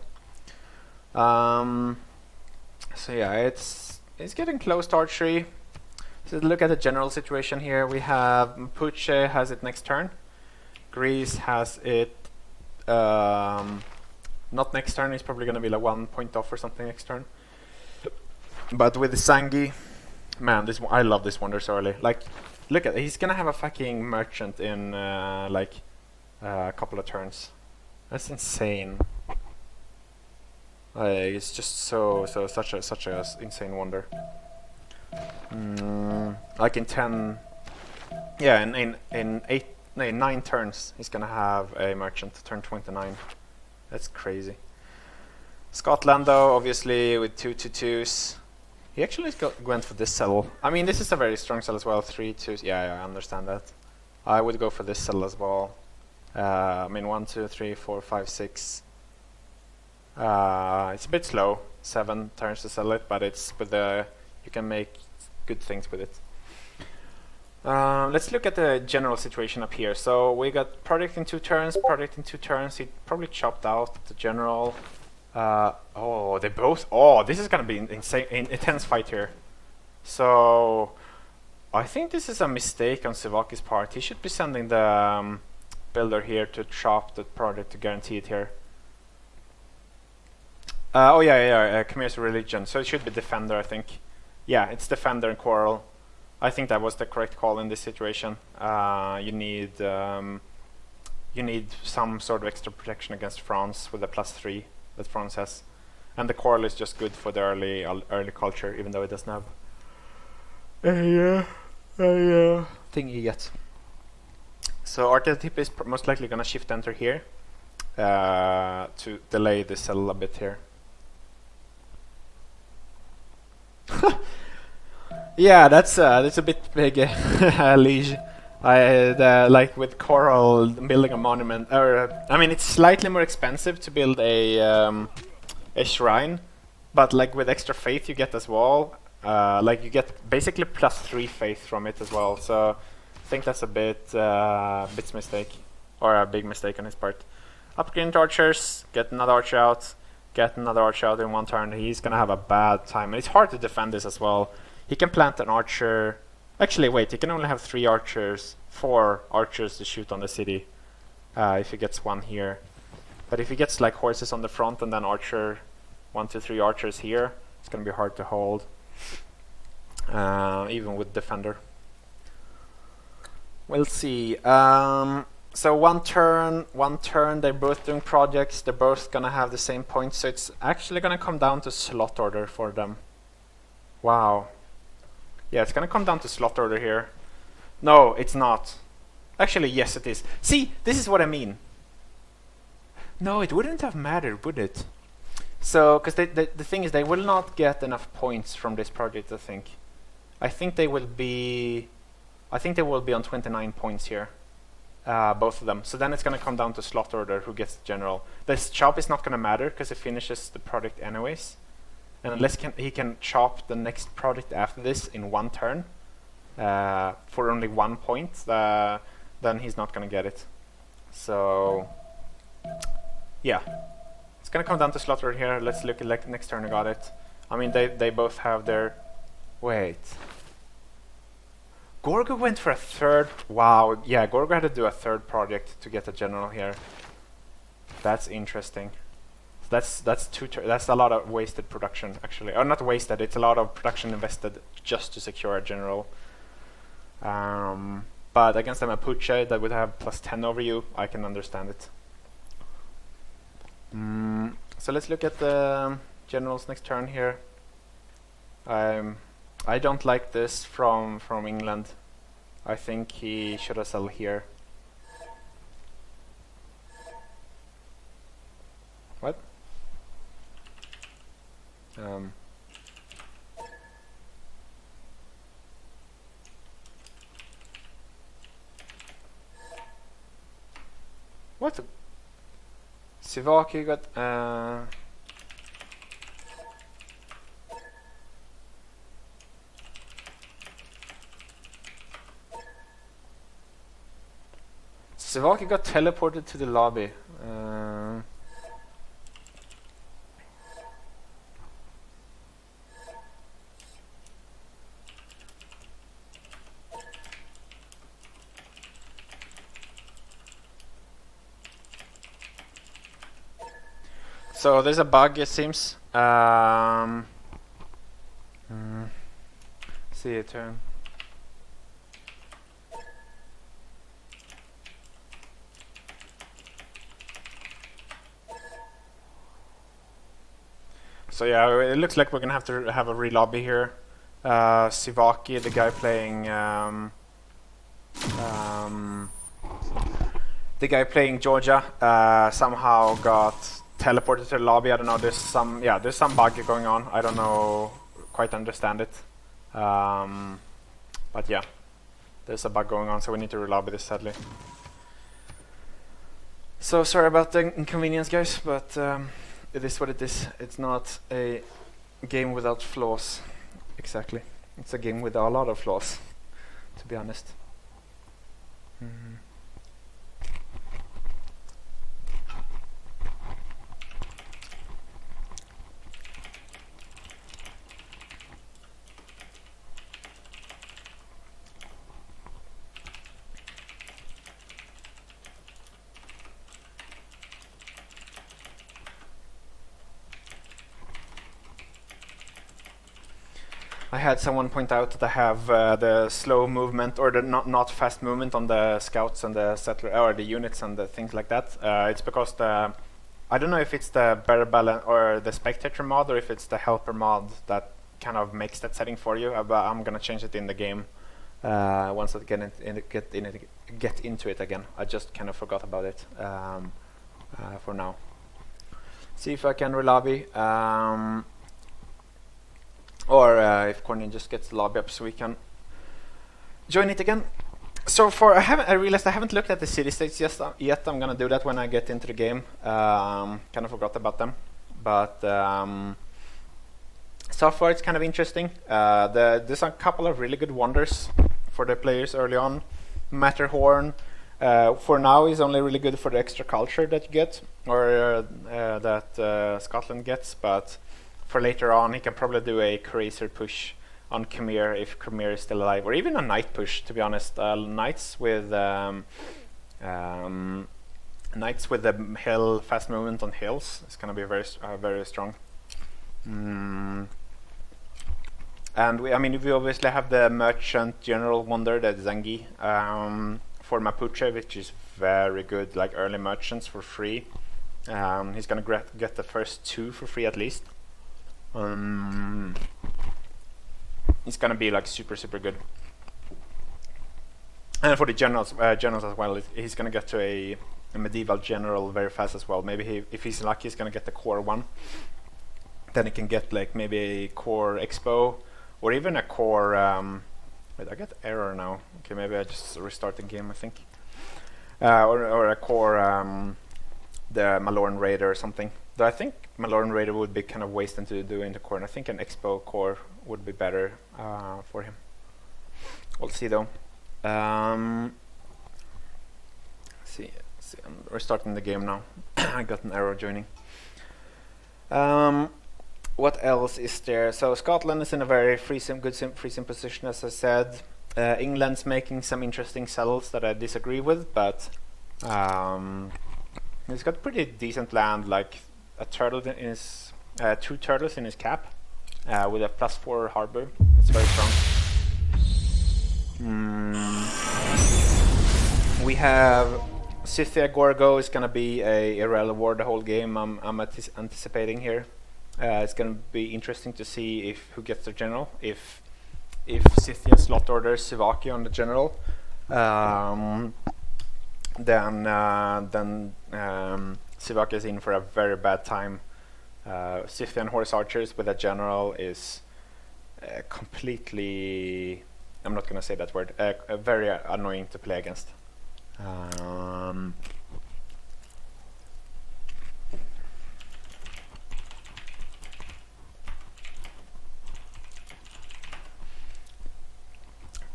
So yeah, it's getting close to archery. So look at the general situation here. We have Mapuche has it next turn. Greece has it. Not next turn, he's probably gonna be like 1 point off or something next turn. But with the Sangi, man, I love this wonder so early. Like, look at, he's gonna have a fucking merchant in a couple of turns. That's insane. It's just such a insane wonder. Like in 10, yeah, in 9 turns, he's gonna have a merchant turn 29. That's crazy. Scotland though, obviously with 2/2s. He actually went for this cell. I mean, this is a very strong cell as well. 3/2s. Yeah, I understand that. I would go for this cell as well. I mean, 1, 2, 3, 4, 5, 6. It's a bit slow. 7 turns to sell it, but it's with the you can make good things with it. Let's look at the general situation up here. So we got project in 2 turns, project in 2 turns. He probably chopped out the general. They both. Oh, this is gonna be insane, intense fight here. So I think this is a mistake on Sivaki's part. He should be sending the builder here to chop the project to guarantee it here. Khmer's religion. So it should be defender, I think. Yeah, it's defender and quarrel. I think that was the correct call in this situation. You need some sort of extra protection against France with the +3 that France has, and the quarrel is just good for the early culture, even though it doesn't have a thing yet. So RTL tip is most likely gonna shift enter here to delay the cell a bit here. Yeah, that's a bit big, Liege. Like with coral building a monument, or I mean, it's slightly more expensive to build a shrine, but like with extra faith you get as well. Like you get basically +3 faith from it as well. So I think that's a bit mistake, or a big mistake on his part. Upgrade into archers, get another archer out, get another archer out in one turn. He's gonna have a bad time. It's hard to defend this as well. He can plant an archer. Actually, wait, he can only have 4 archers to shoot on the city if he gets one here. But if he gets like horses on the front and then 1 to 3 archers here, it's gonna be hard to hold, even with defender. We'll see. So one turn, they're both doing projects, they're both gonna have the same points, so it's actually gonna come down to slot order for them. Wow. Yeah, it's gonna come down to slot order here. No, it's not. Actually, yes it is. See, this is what I mean. No, it wouldn't have mattered, would it? So, because the thing is, they will not get enough points from this project, I think. I think they will be on 29 points here. Both of them. So then it's going to come down to slot order who gets general. This chop is not going to matter because it finishes the project anyways. And unless he can chop the next project after this in 1 turn for only 1 point, then he's not going to get it. So yeah, it's going to come down to slot order here. Let's look at like next turn who got it. I mean, they both have their... Wait. Gorgo went for a 3rd. Wow, yeah, Gorgo had to do a 3rd project to get a general here. That's interesting. That's a lot of wasted production, actually. Or not wasted, it's a lot of production invested just to secure a general. But against a Mapuche that would have +10 over you, I can understand it. So let's look at the generals next turn here. I don't like this from England. I think he should have settled here. What? What? Sivaki got Sivaki got teleported to the lobby. So there's a bug, it seems. See a turn. So yeah, it looks like we're gonna have to have a re-lobby here. Sivaki, the guy playing Georgia, somehow got teleported to the lobby. I don't know. There's some bug going on. I don't know, quite understand it. But yeah, there's a bug going on, so we need to re-lobby this sadly. So sorry about the inconvenience, guys, but it is what it is. It's not a game without flaws. Exactly. It's a game with a lot of flaws, to be honest. I had someone point out that I have the slow movement or the not fast movement on the scouts and the settler or the units and the things like that. It's because I don't know if it's the better balance or the spectator mod or if it's the helper mod that kind of makes that setting for you. But I'm gonna change it in the game once I get into it again. I just kind of forgot about it for now. See if I can relobby, or if Cornyn just gets the lobby up so we can join it again. So far, I realized I haven't looked at the city states yet. I'm gonna do that when I get into the game. Kind of forgot about them, but so far it's kind of interesting. There's a couple of really good wonders for the players early on. Matterhorn, for now, is only really good for the extra culture that you get, or that Scotland gets. But for later on, he can probably do a crazier push on Khmer if Khmer is still alive, or even a knight push. To be honest, knights with the hill fast movement on hills is gonna be very strong. And we obviously have the merchant general wonder, the Zengi, for Mapuche, which is very good, like early merchants for free. He's gonna get the first 2 for free at least. It's gonna be like super good. And for the generals as well, he's gonna get to a medieval general very fast as well. Maybe if he's lucky, he's gonna get the core 1. Then he can get like maybe a core expo, or even a core. Wait, I get error now. Okay, maybe I just restart the game, I think. Or a core, the Malorn Raider or something. Though I think Malorn Raider would be kind of wasted to do in the core, and I think an expo core would be better for him. We'll see though. See, I'm restarting the game now. I got an error joining. What else is there? So Scotland is in a very free sim position, as I said. England's making some interesting settles that I disagree with, but he's got pretty decent land, like a turtle in his 2 turtles in his cap, with a +4 harbor. It's very strong. We have Scythia Gorgo is gonna be a reward the whole game. I'm anticipating here. It's going to be interesting to see who gets the general. If Scythia slot orders Sivaki on the general, then Sivaki is in for a very bad time. Scythian horse archers with a general is completely, I'm not going to say that word, very annoying to play against.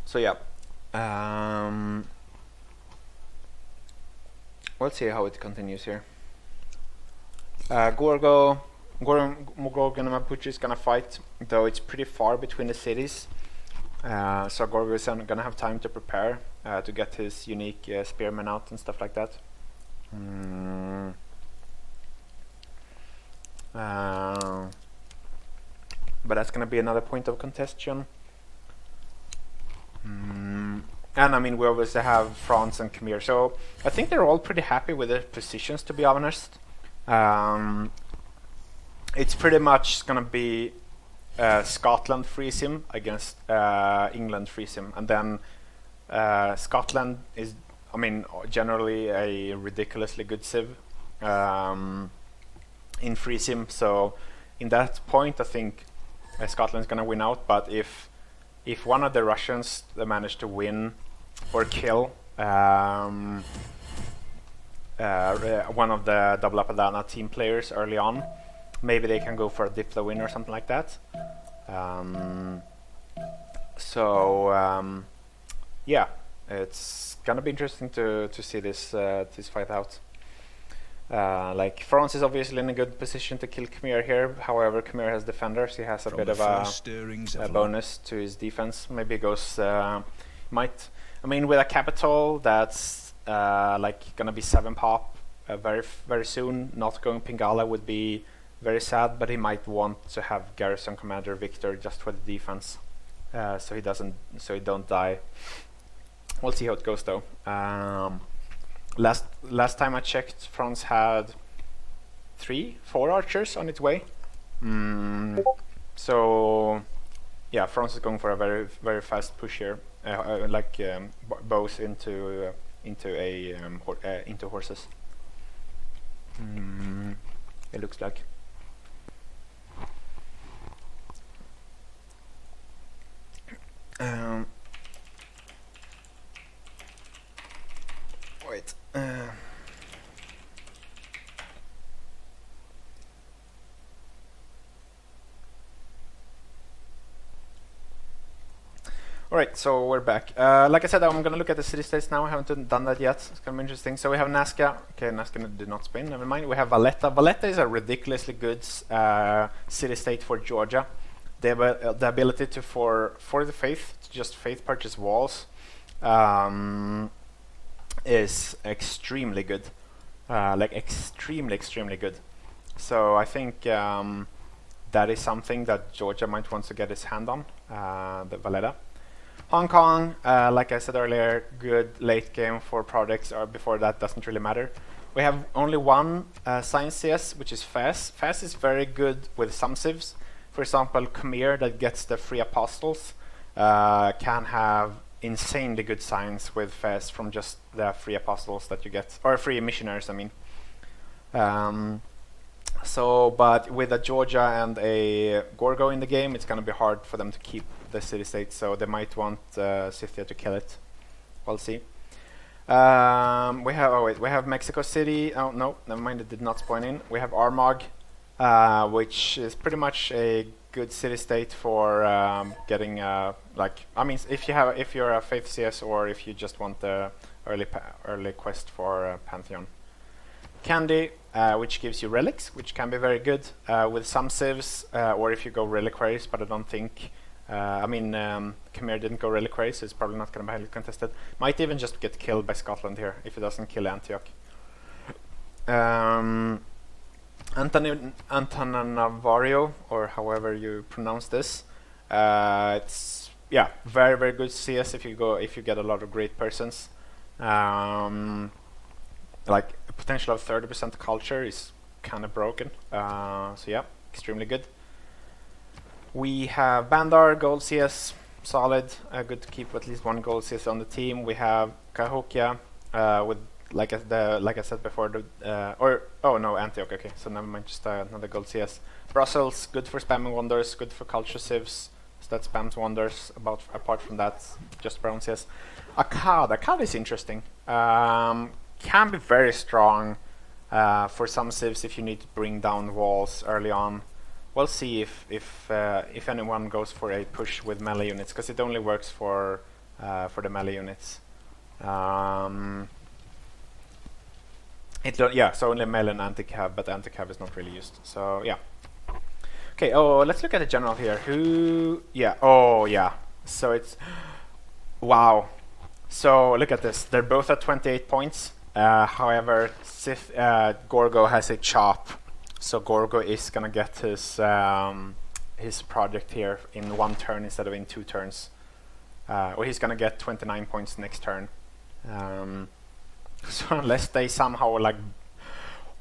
So yeah, let's see how it continues here. Gorgon and Mapuche is gonna fight, though it's pretty far between the cities. So Gorgo is gonna have time to prepare to get his unique spearmen out and stuff like that. But that's gonna be another point of contention. And I mean, we obviously have France and Khmer, so I think they're all pretty happy with their positions, to be honest. It's pretty much gonna be Scotland free sim against England free sim, and then Scotland is, I mean, generally a ridiculously good civ in free sim, so in that point I think Scotland's gonna win out. But if one of the Russians manage to win or kill one of the double Apadana team players early on, maybe they can go for a Diplo win or something like that. Yeah, it's gonna be interesting to see this fight out. Like France is obviously in a good position to kill Khmer here. However, Khmer has defenders. He has a bit of a bonus to his defense. Maybe he goes might. I mean, with a capital that's like gonna be 7 pop very soon. Not going Pingala would be very sad, but he might want to have Garrison Commander Victor just for the defense, so he don't die. We'll see how it goes though. Last time I checked, France had 3-4 archers on its way. So yeah, France is going for a very very fast push here, like bows into into horses. It looks like. Wait. Alright, so we're back. Like I said, I'm gonna look at the city-states now. I haven't done that yet. It's gonna be interesting. So we have Nazca. Okay, Nazca did not spin, never mind. We have Valletta. Valletta is a ridiculously good city-state for Georgia. They have the ability to, for the faith, to just faith purchase walls, is extremely good. Like extremely good. So I think that is something that Georgia might want to get his hand on, the Valletta. Hong Kong, like I said earlier, good late game for projects, or before that doesn't really matter. We have only one science CS, which is FAS. FAS is very good with some civs. For example, Khmer, that gets the free apostles, can have insanely good science with FAS from just the free apostles that you get, or free missionaries, I mean. But with a Georgia and a Gorgo in the game, it's going to be hard for them to keep the city-state, so they might want Scythia to kill it. We'll see. We have Mexico City. Oh no, never mind, it did not spawn in. We have Armagh, which is pretty much a good city-state for getting like, I mean, if you're a Faith CS, or if you just want the early quest for Pantheon. Candy, which gives you relics, which can be very good with some civs, or if you go reliquaries, but I don't think. Khmer didn't go reliquaries, so it's probably not going to be highly contested. Might even just get killed by Scotland here if it doesn't kill Antioch. Antananarivo, or however you pronounce this, it's very very good CS if you get a lot of great persons. Like a potential of 30% culture is kind of broken. So yeah, extremely good. We have Bandar, gold CS, solid. Good to keep at least one gold CS on the team. We have Cahokia with like I said before, Antioch. Okay, so never mind, just another gold CS. Brussels, good for spamming wonders, good for culture civs. So that spams wonders. Apart from that, just brown CS. Akkad is interesting. Can be very strong for some civs if you need to bring down walls early on. We'll see if anyone goes for a push with melee units, because it only works for the melee units. So only melee and anti-cav, but anti-cav is not really used. So yeah. Okay. Oh, let's look at the general here. So it's wow. So look at this. They're both at 28 points. However, Gorgo has a chop, so Gorgo is gonna get his project here in one turn instead of in 2 turns. Or he's gonna get 29 points next turn. So unless they somehow like,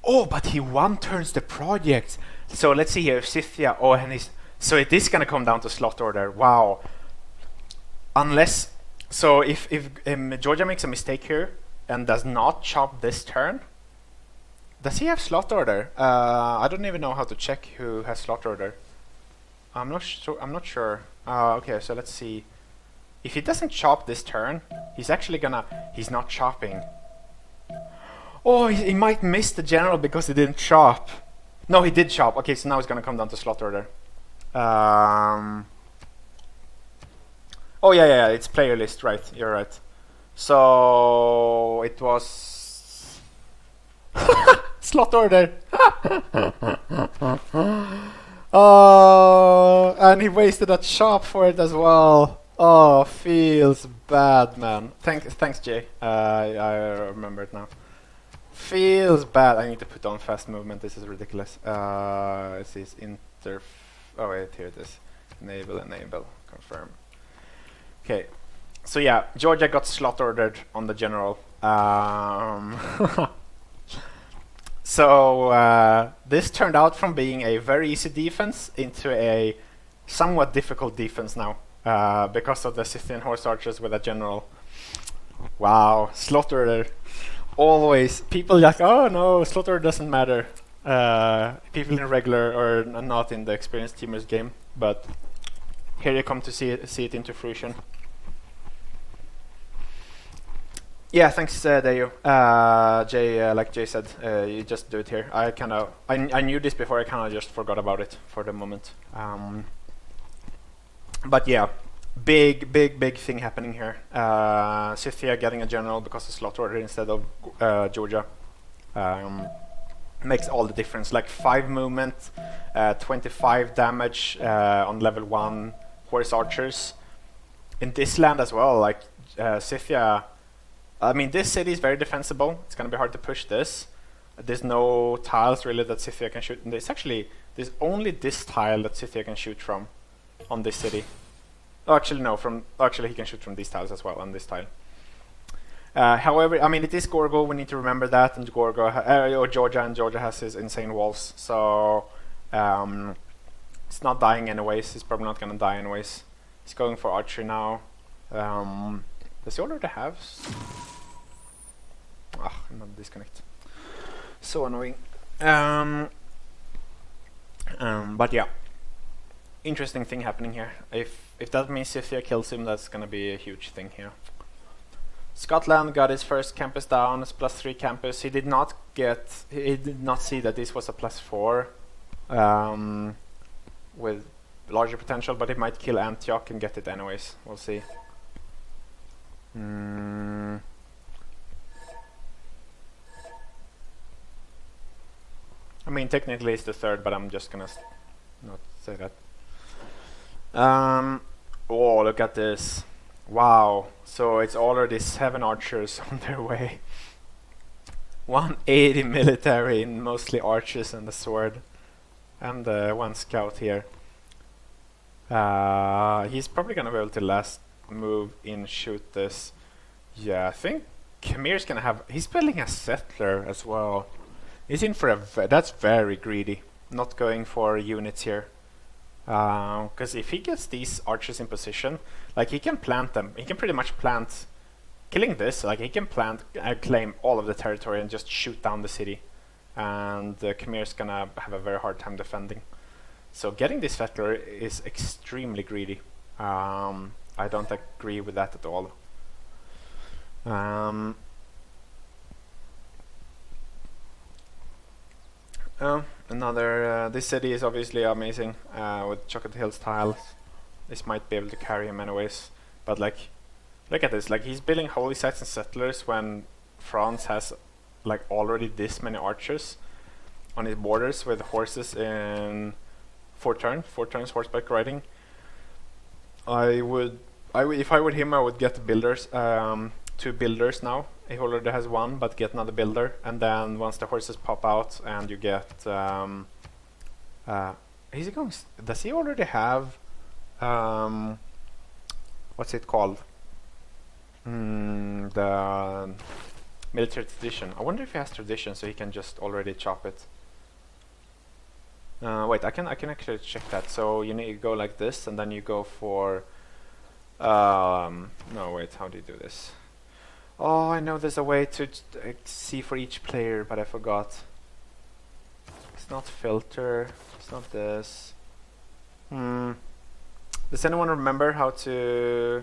but he 1-turns the project. So let's see here, Scythia. So it is gonna come down to slot order. Wow. Unless, so if Georgia makes a mistake here and does not chop this turn, does he have slot order? I don't even know how to check who has slot order. I'm not sure. Okay, so let's see. If he doesn't chop this turn, he's not chopping. Oh, he might miss the general because he didn't chop. No, he did chop. Okay, so now it's gonna come down to slot order. Oh yeah, it's player list, right? You're right. So it was slot order. Oh, and he wasted a chop for it as well. Oh, feels bad, man. Thanks, Jay. I remember it now. Feels bad. I need to put on fast movement. This is ridiculous. It says oh wait, here it is. Enable, confirm. Okay. So yeah, Georgia got slot ordered on the general. So this turned out from being a very easy defense into a somewhat difficult defense now because of the Scythian horse archers with a general. Wow, Slaughter. Always people like, oh no, Slaughter doesn't matter. People in regular or not in the experienced teamers game, but here you come to see it into fruition. Yeah, thanks, Dayu. Jay, like Jay said, you just do it here. I knew this before. I kind of just forgot about it for the moment. But yeah, big thing happening here. Scythia getting a general because of slot order instead of Georgia makes all the difference. Like 5 movement, 25 damage on level 1 horse archers. In this land as well, like Scythia. I mean, this city is very defensible. It's going to be hard to push this. There's no tiles really that Scythia can shoot. And there's only this tile that Scythia can shoot from on this city. Oh, actually, no. Actually, he can shoot from these tiles as well on this tile. However, I mean, it is Gorgo. We need to remember that. And Georgia has his insane walls. So it's not dying anyways. He's probably not going to die anyways. He's going for archery now. Does he already have? I'm not disconnect. So annoying. But yeah, interesting thing happening here. If that means Scythia kills him, that's gonna be a huge thing here. Scotland got his first campus down. It's +3 campus. He did not see that this was a +4 with larger potential, but it might kill Antioch and get it anyways. We'll see. I mean, technically it's the 3rd, but I'm just gonna not say that. Oh, look at this. Wow. So it's already 7 archers on their way. 180 military, and mostly archers and the sword. And 1 scout here. He's probably gonna be able to last move in, shoot this. Yeah, I think Khamir's gonna have. He's building a settler as well. He's in for that's very greedy. Not going for units here. Because if he gets these archers in position, like he can plant them. He can pretty much plant. Killing this, like he can plant, claim all of the territory and just shoot down the city. And Khamir's gonna have a very hard time defending. So getting this settler is extremely greedy. I don't agree with that at all. This city is obviously amazing with Chocolate Hills tiles. This might be able to carry him anyways. But like, look at this. Like he's building holy sites and settlers when France has like already this many archers on his borders with horses in 4 turns horseback riding. If I were him, I would get builders, 2 builders now. He already has 1, but get another builder, and then once the horses pop out, and you get. Is he going? Does he already have? What's it called? The military tradition. I wonder if he has tradition, so he can just already chop it. Wait, I can actually check that. So you need to go like this, and then you go for. No, wait. How do you do this? Oh, I know there's a way to see for each player, but I forgot. It's not filter. It's not this. Does anyone remember how to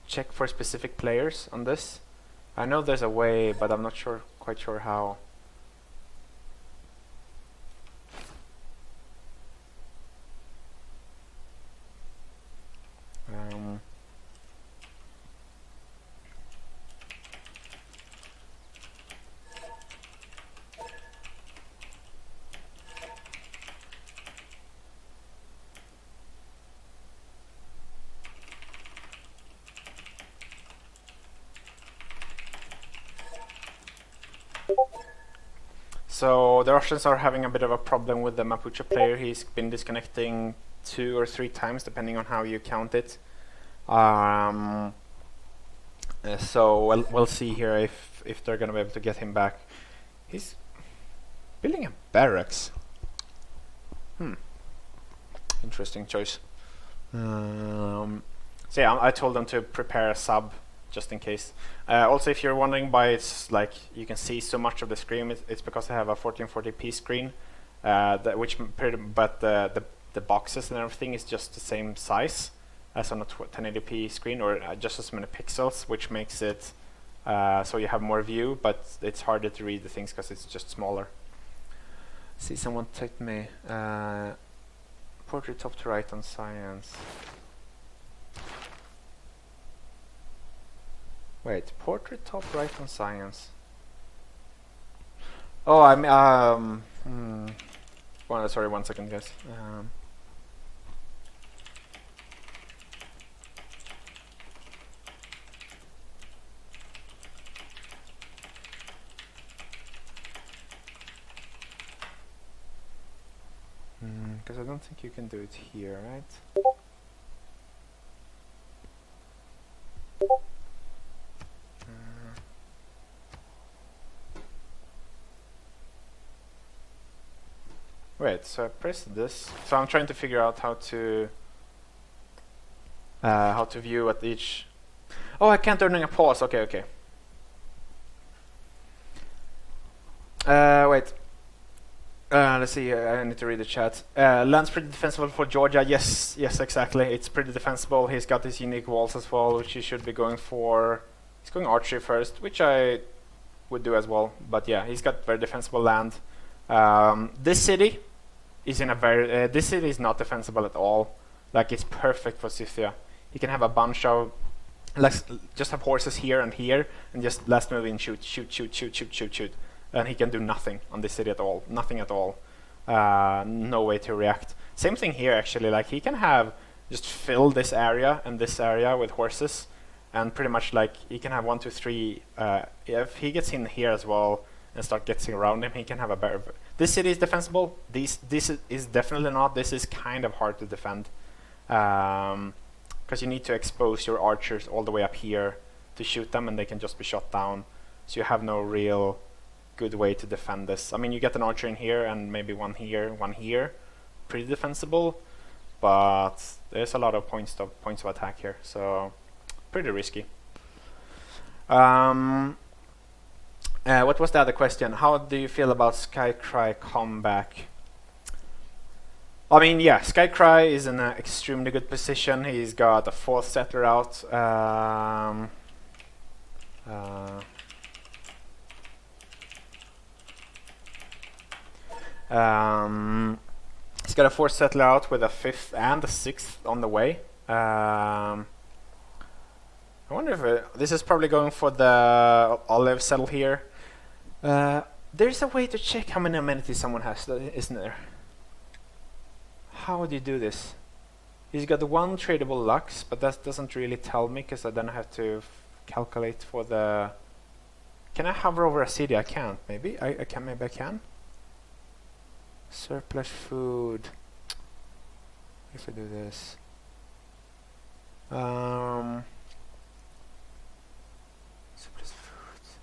check for specific players on this? I know there's a way, but I'm not quite sure how. So the Russians are having a bit of a problem with the Mapuche player. He's been disconnecting 2 or 3 times, depending on how you count it. So we'll see here if they're gonna be able to get him back. He's building a barracks. Interesting choice. So yeah, I told them to prepare a sub just in case. Also, if you're wondering why it's like you can see so much of the screen, it's because I have a 1440p screen, but the boxes and everything is just the same size as on a 1080p screen, or just as many pixels, which makes it so you have more view, but it's harder to read the things because it's just smaller. See, someone typed me portrait top to right on science. Wait, portrait top right on science. Oh, I mean, sorry, 1 second, guys. Because I don't think you can do it here, right? Wait, so I pressed this. So I'm trying to figure out how to view at each. Oh, I can't turn a pause. Okay, okay. Wait. Let's see. I need to read the chat. Land's pretty defensible for Georgia. Yes, yes, exactly. It's pretty defensible. He's got these unique walls as well, which he should be going for. He's going archery first, which I would do as well. But yeah, he's got very defensible land. This city is in a very. This city is not defensible at all. Like, it's perfect for Scythia. He can have a bunch of. Just have horses here and here, and just last move in, shoot, shoot, shoot, shoot, shoot, shoot, shoot. And he can do nothing on this city at all. Nothing at all. No way to react. Same thing here, actually. Like, he can have just fill this area and this area with horses, and pretty much like he can have 1, 2, 3. If he gets in here as well and start getting around him, he can have a better. This city is defensible. This is definitely not. This is kind of hard to defend, because you need to expose your archers all the way up here to shoot them, and they can just be shot down. So you have no real good way to defend this. I mean, you get an archer in here and maybe one here, pretty defensible, but there's a lot of points of attack here, so pretty risky. What was the other question? How do you feel about Skycry comeback? I mean, yeah, Skycry is in an extremely good position. He's got a 4th settler out. He's got a 4th settler out with a 5th and a 6th on the way. I wonder if this is probably going for the olive settle here. There's a way to check how many amenities someone has, isn't there? How would you do this? He's got 1 tradable lux, but that doesn't really tell me, because I then have to calculate for the. Can I hover over a city? I can't. Maybe I can. Maybe I can. Surplus food. If I do this, surplus food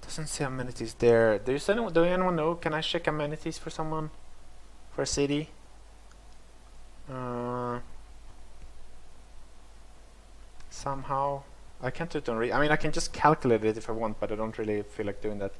doesn't say amenities there. Do anyone know? Can I check amenities for someone, for a city? Somehow I can't do it on I mean, I can just calculate it if I want, but I don't really feel like doing that.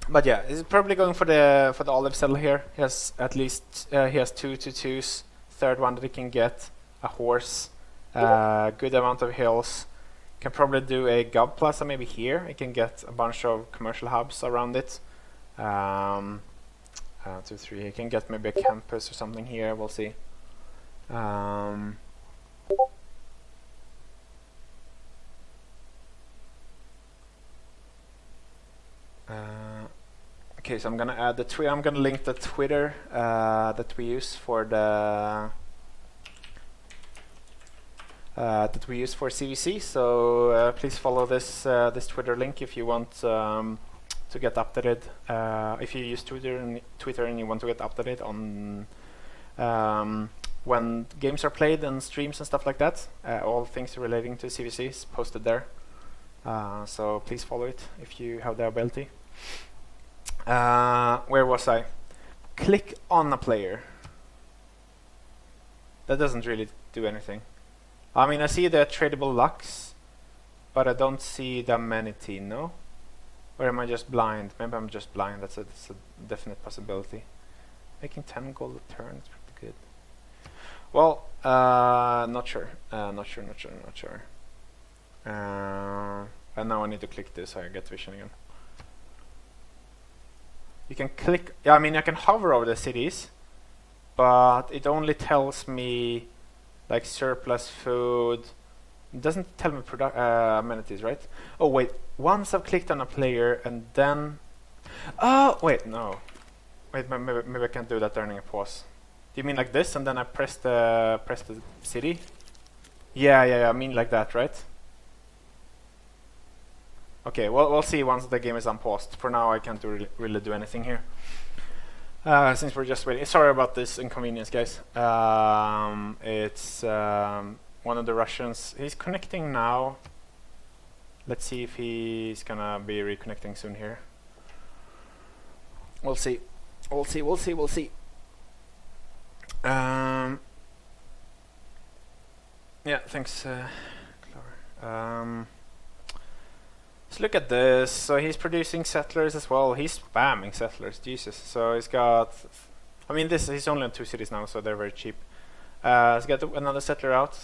But yeah, he's probably going for the olive settle here. He has at least he has 2 2s. 3rd one that he can get a horse. Good amount of hills. Can probably do a Gov Plaza maybe here. He can get a bunch of commercial hubs around it. 2, 3. He can get maybe a campus or something here. We'll see. Okay, so I'm gonna add the I'm gonna link the Twitter that we use for the CVC. So please follow this this Twitter link if you want to get updated. If you use Twitter and you want to get updated on when games are played and streams and stuff like that. All things relating to CVC is posted there. So please follow it if you have the ability. Where was I? Click on a player. That doesn't really do anything. I mean, I see the tradable lucks, but I don't see the amenity, no? Or am I just blind? Maybe I'm just blind. That's a definite possibility. Making 10 gold a turn is pretty good. Well, not sure. Not sure. And now I need to click this so I get vision again. You can click. Yeah, I mean, I can hover over the cities, but it only tells me like surplus food. It doesn't tell me amenities, right? Oh wait, once I've clicked on a player and then... Oh wait, no. Wait, maybe I can't do that during a pause. Do you mean like this and then I press the city? Yeah, I mean like that, right? Okay, well, we'll see once the game is unpaused. For now I can't really do anything here. Since we're just waiting. Sorry about this inconvenience, guys. It's one of the Russians. He's connecting now. Let's see if he's gonna be reconnecting soon here. We'll see. We'll see. Yeah, thanks, Clara. Let's look at this. So he's producing settlers as well. He's spamming settlers, Jesus. So he's got... I mean, he's only on 2 cities now, so they're very cheap. He's got another settler out.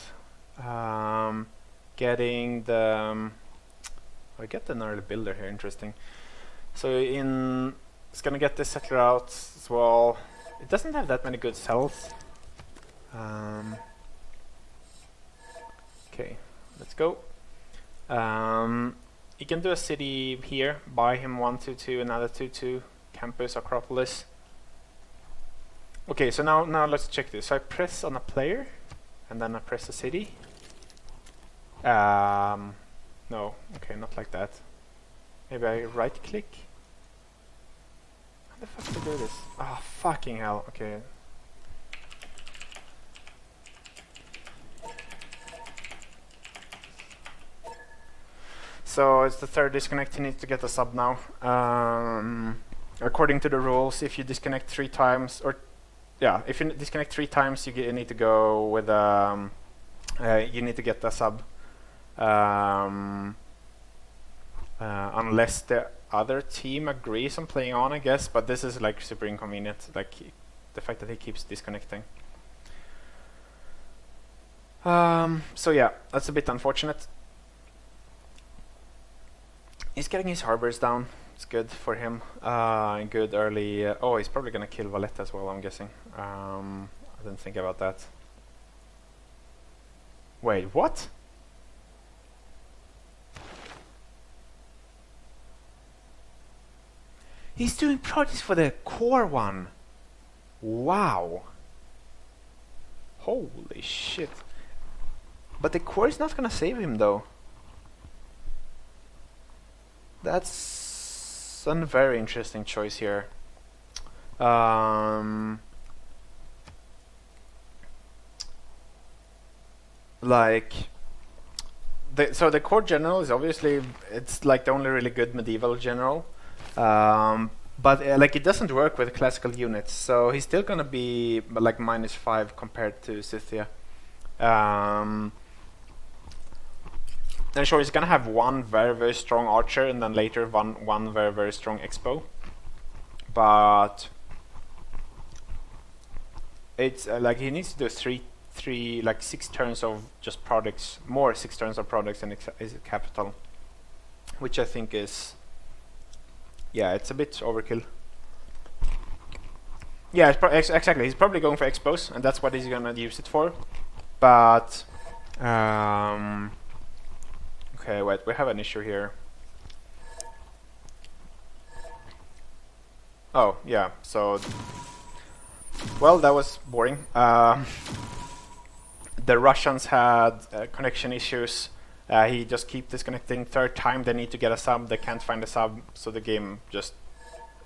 Getting the... I get an early builder here, interesting. So it's gonna get this settler out as well. It doesn't have that many good cells. Okay, let's go. You can do a city here, buy him 122, another 22, campus, Acropolis. Okay, so now let's check this. So I press on a player, and then I press a city. No, okay, not like that. Maybe I right click? How the fuck do I do this? Ah, oh, fucking hell, okay. So it's the third disconnect. He needs to get a sub now. According to the rules, if you disconnect 3 times, or yeah, if you disconnect 3 times, you need to go with you need to get a sub, unless the other team agrees on playing on, I guess. But this is like super inconvenient, like the fact that he keeps disconnecting. So yeah, that's a bit unfortunate. He's getting his harbors down. It's good for him. Good early... oh, he's probably gonna kill Valletta as well, I'm guessing. I didn't think about that. Wait, what? He's doing projects for the core one. Wow. Holy shit. But the core is not gonna save him though. That's a very interesting choice here. Like, so the core general is obviously, it's like the only really good medieval general, but like it doesn't work with classical units, so he's still gonna be like -5 compared to Scythia. And sure, he's gonna have one very strong archer, and then later one very strong expo. But it's like he needs to do three like 6 turns of just products, more 6 turns of products and his capital, which I think is, yeah, it's a bit overkill. Yeah, exactly. He's probably going for expos, and that's what he's gonna use it for. But okay, wait, we have an issue here. Oh, yeah, so... Well, that was boring. The Russians had connection issues. He just keeps disconnecting. 3rd time they need to get a sub, they can't find a sub, so the game just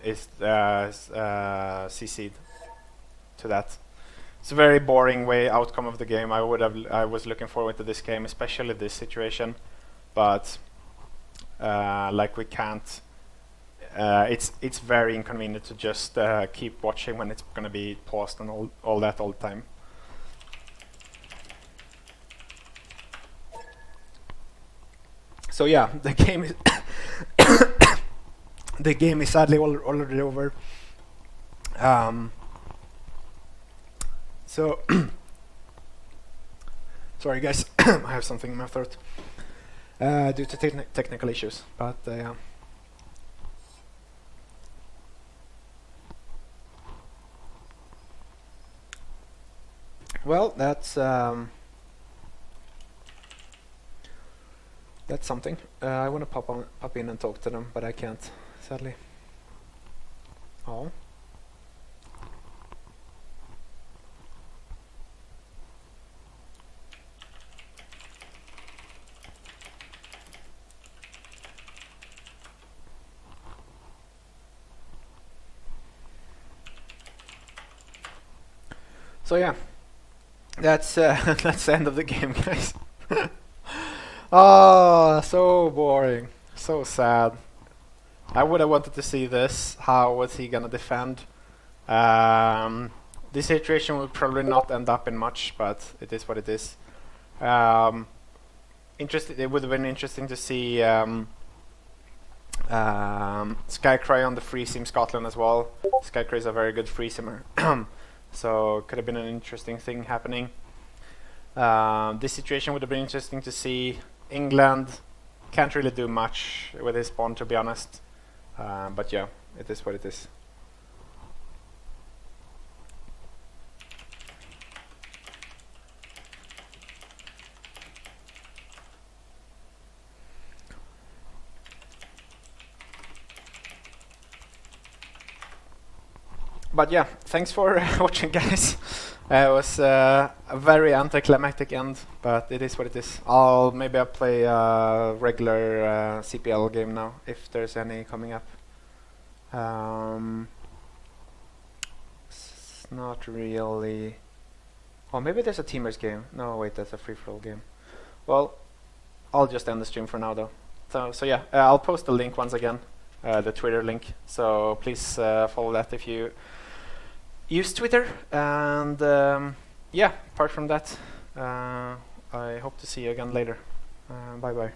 is CC'd to that. It's a very boring outcome of the game. I was looking forward to this game, especially this situation. But like we can't, it's very inconvenient to just keep watching when it's gonna be paused and all that all the time. So yeah, the game is the game is sadly already over. So sorry guys, I have something in my throat due to technical issues, but yeah. Well, that's something. I want to pop in and talk to them, but I can't, sadly. Oh. So yeah, that's that's the end of the game, guys. Oh, so boring, so sad. I would have wanted to see this. How was he gonna defend? This situation will probably not end up in much, but it is what it is. It would have been interesting to see Skycry on the free sim Scotland as well. Skycry is a very good free simmer. So could have been an interesting thing happening. This situation would have been interesting to see. England can't really do much with his pawn, to be honest. But yeah, it is what it is. But yeah, thanks for watching, guys. It was a very anticlimactic end, but it is what it is. Maybe I'll play a regular CPL game now, if there's any coming up. It's not really... Oh, maybe there's a teamers game. No, wait, that's a free-for-all game. Well, I'll just end the stream for now, though. So yeah, I'll post the link once again, the Twitter link. So please follow that if you use Twitter. And yeah, apart from that, I hope to see you again later. Bye bye.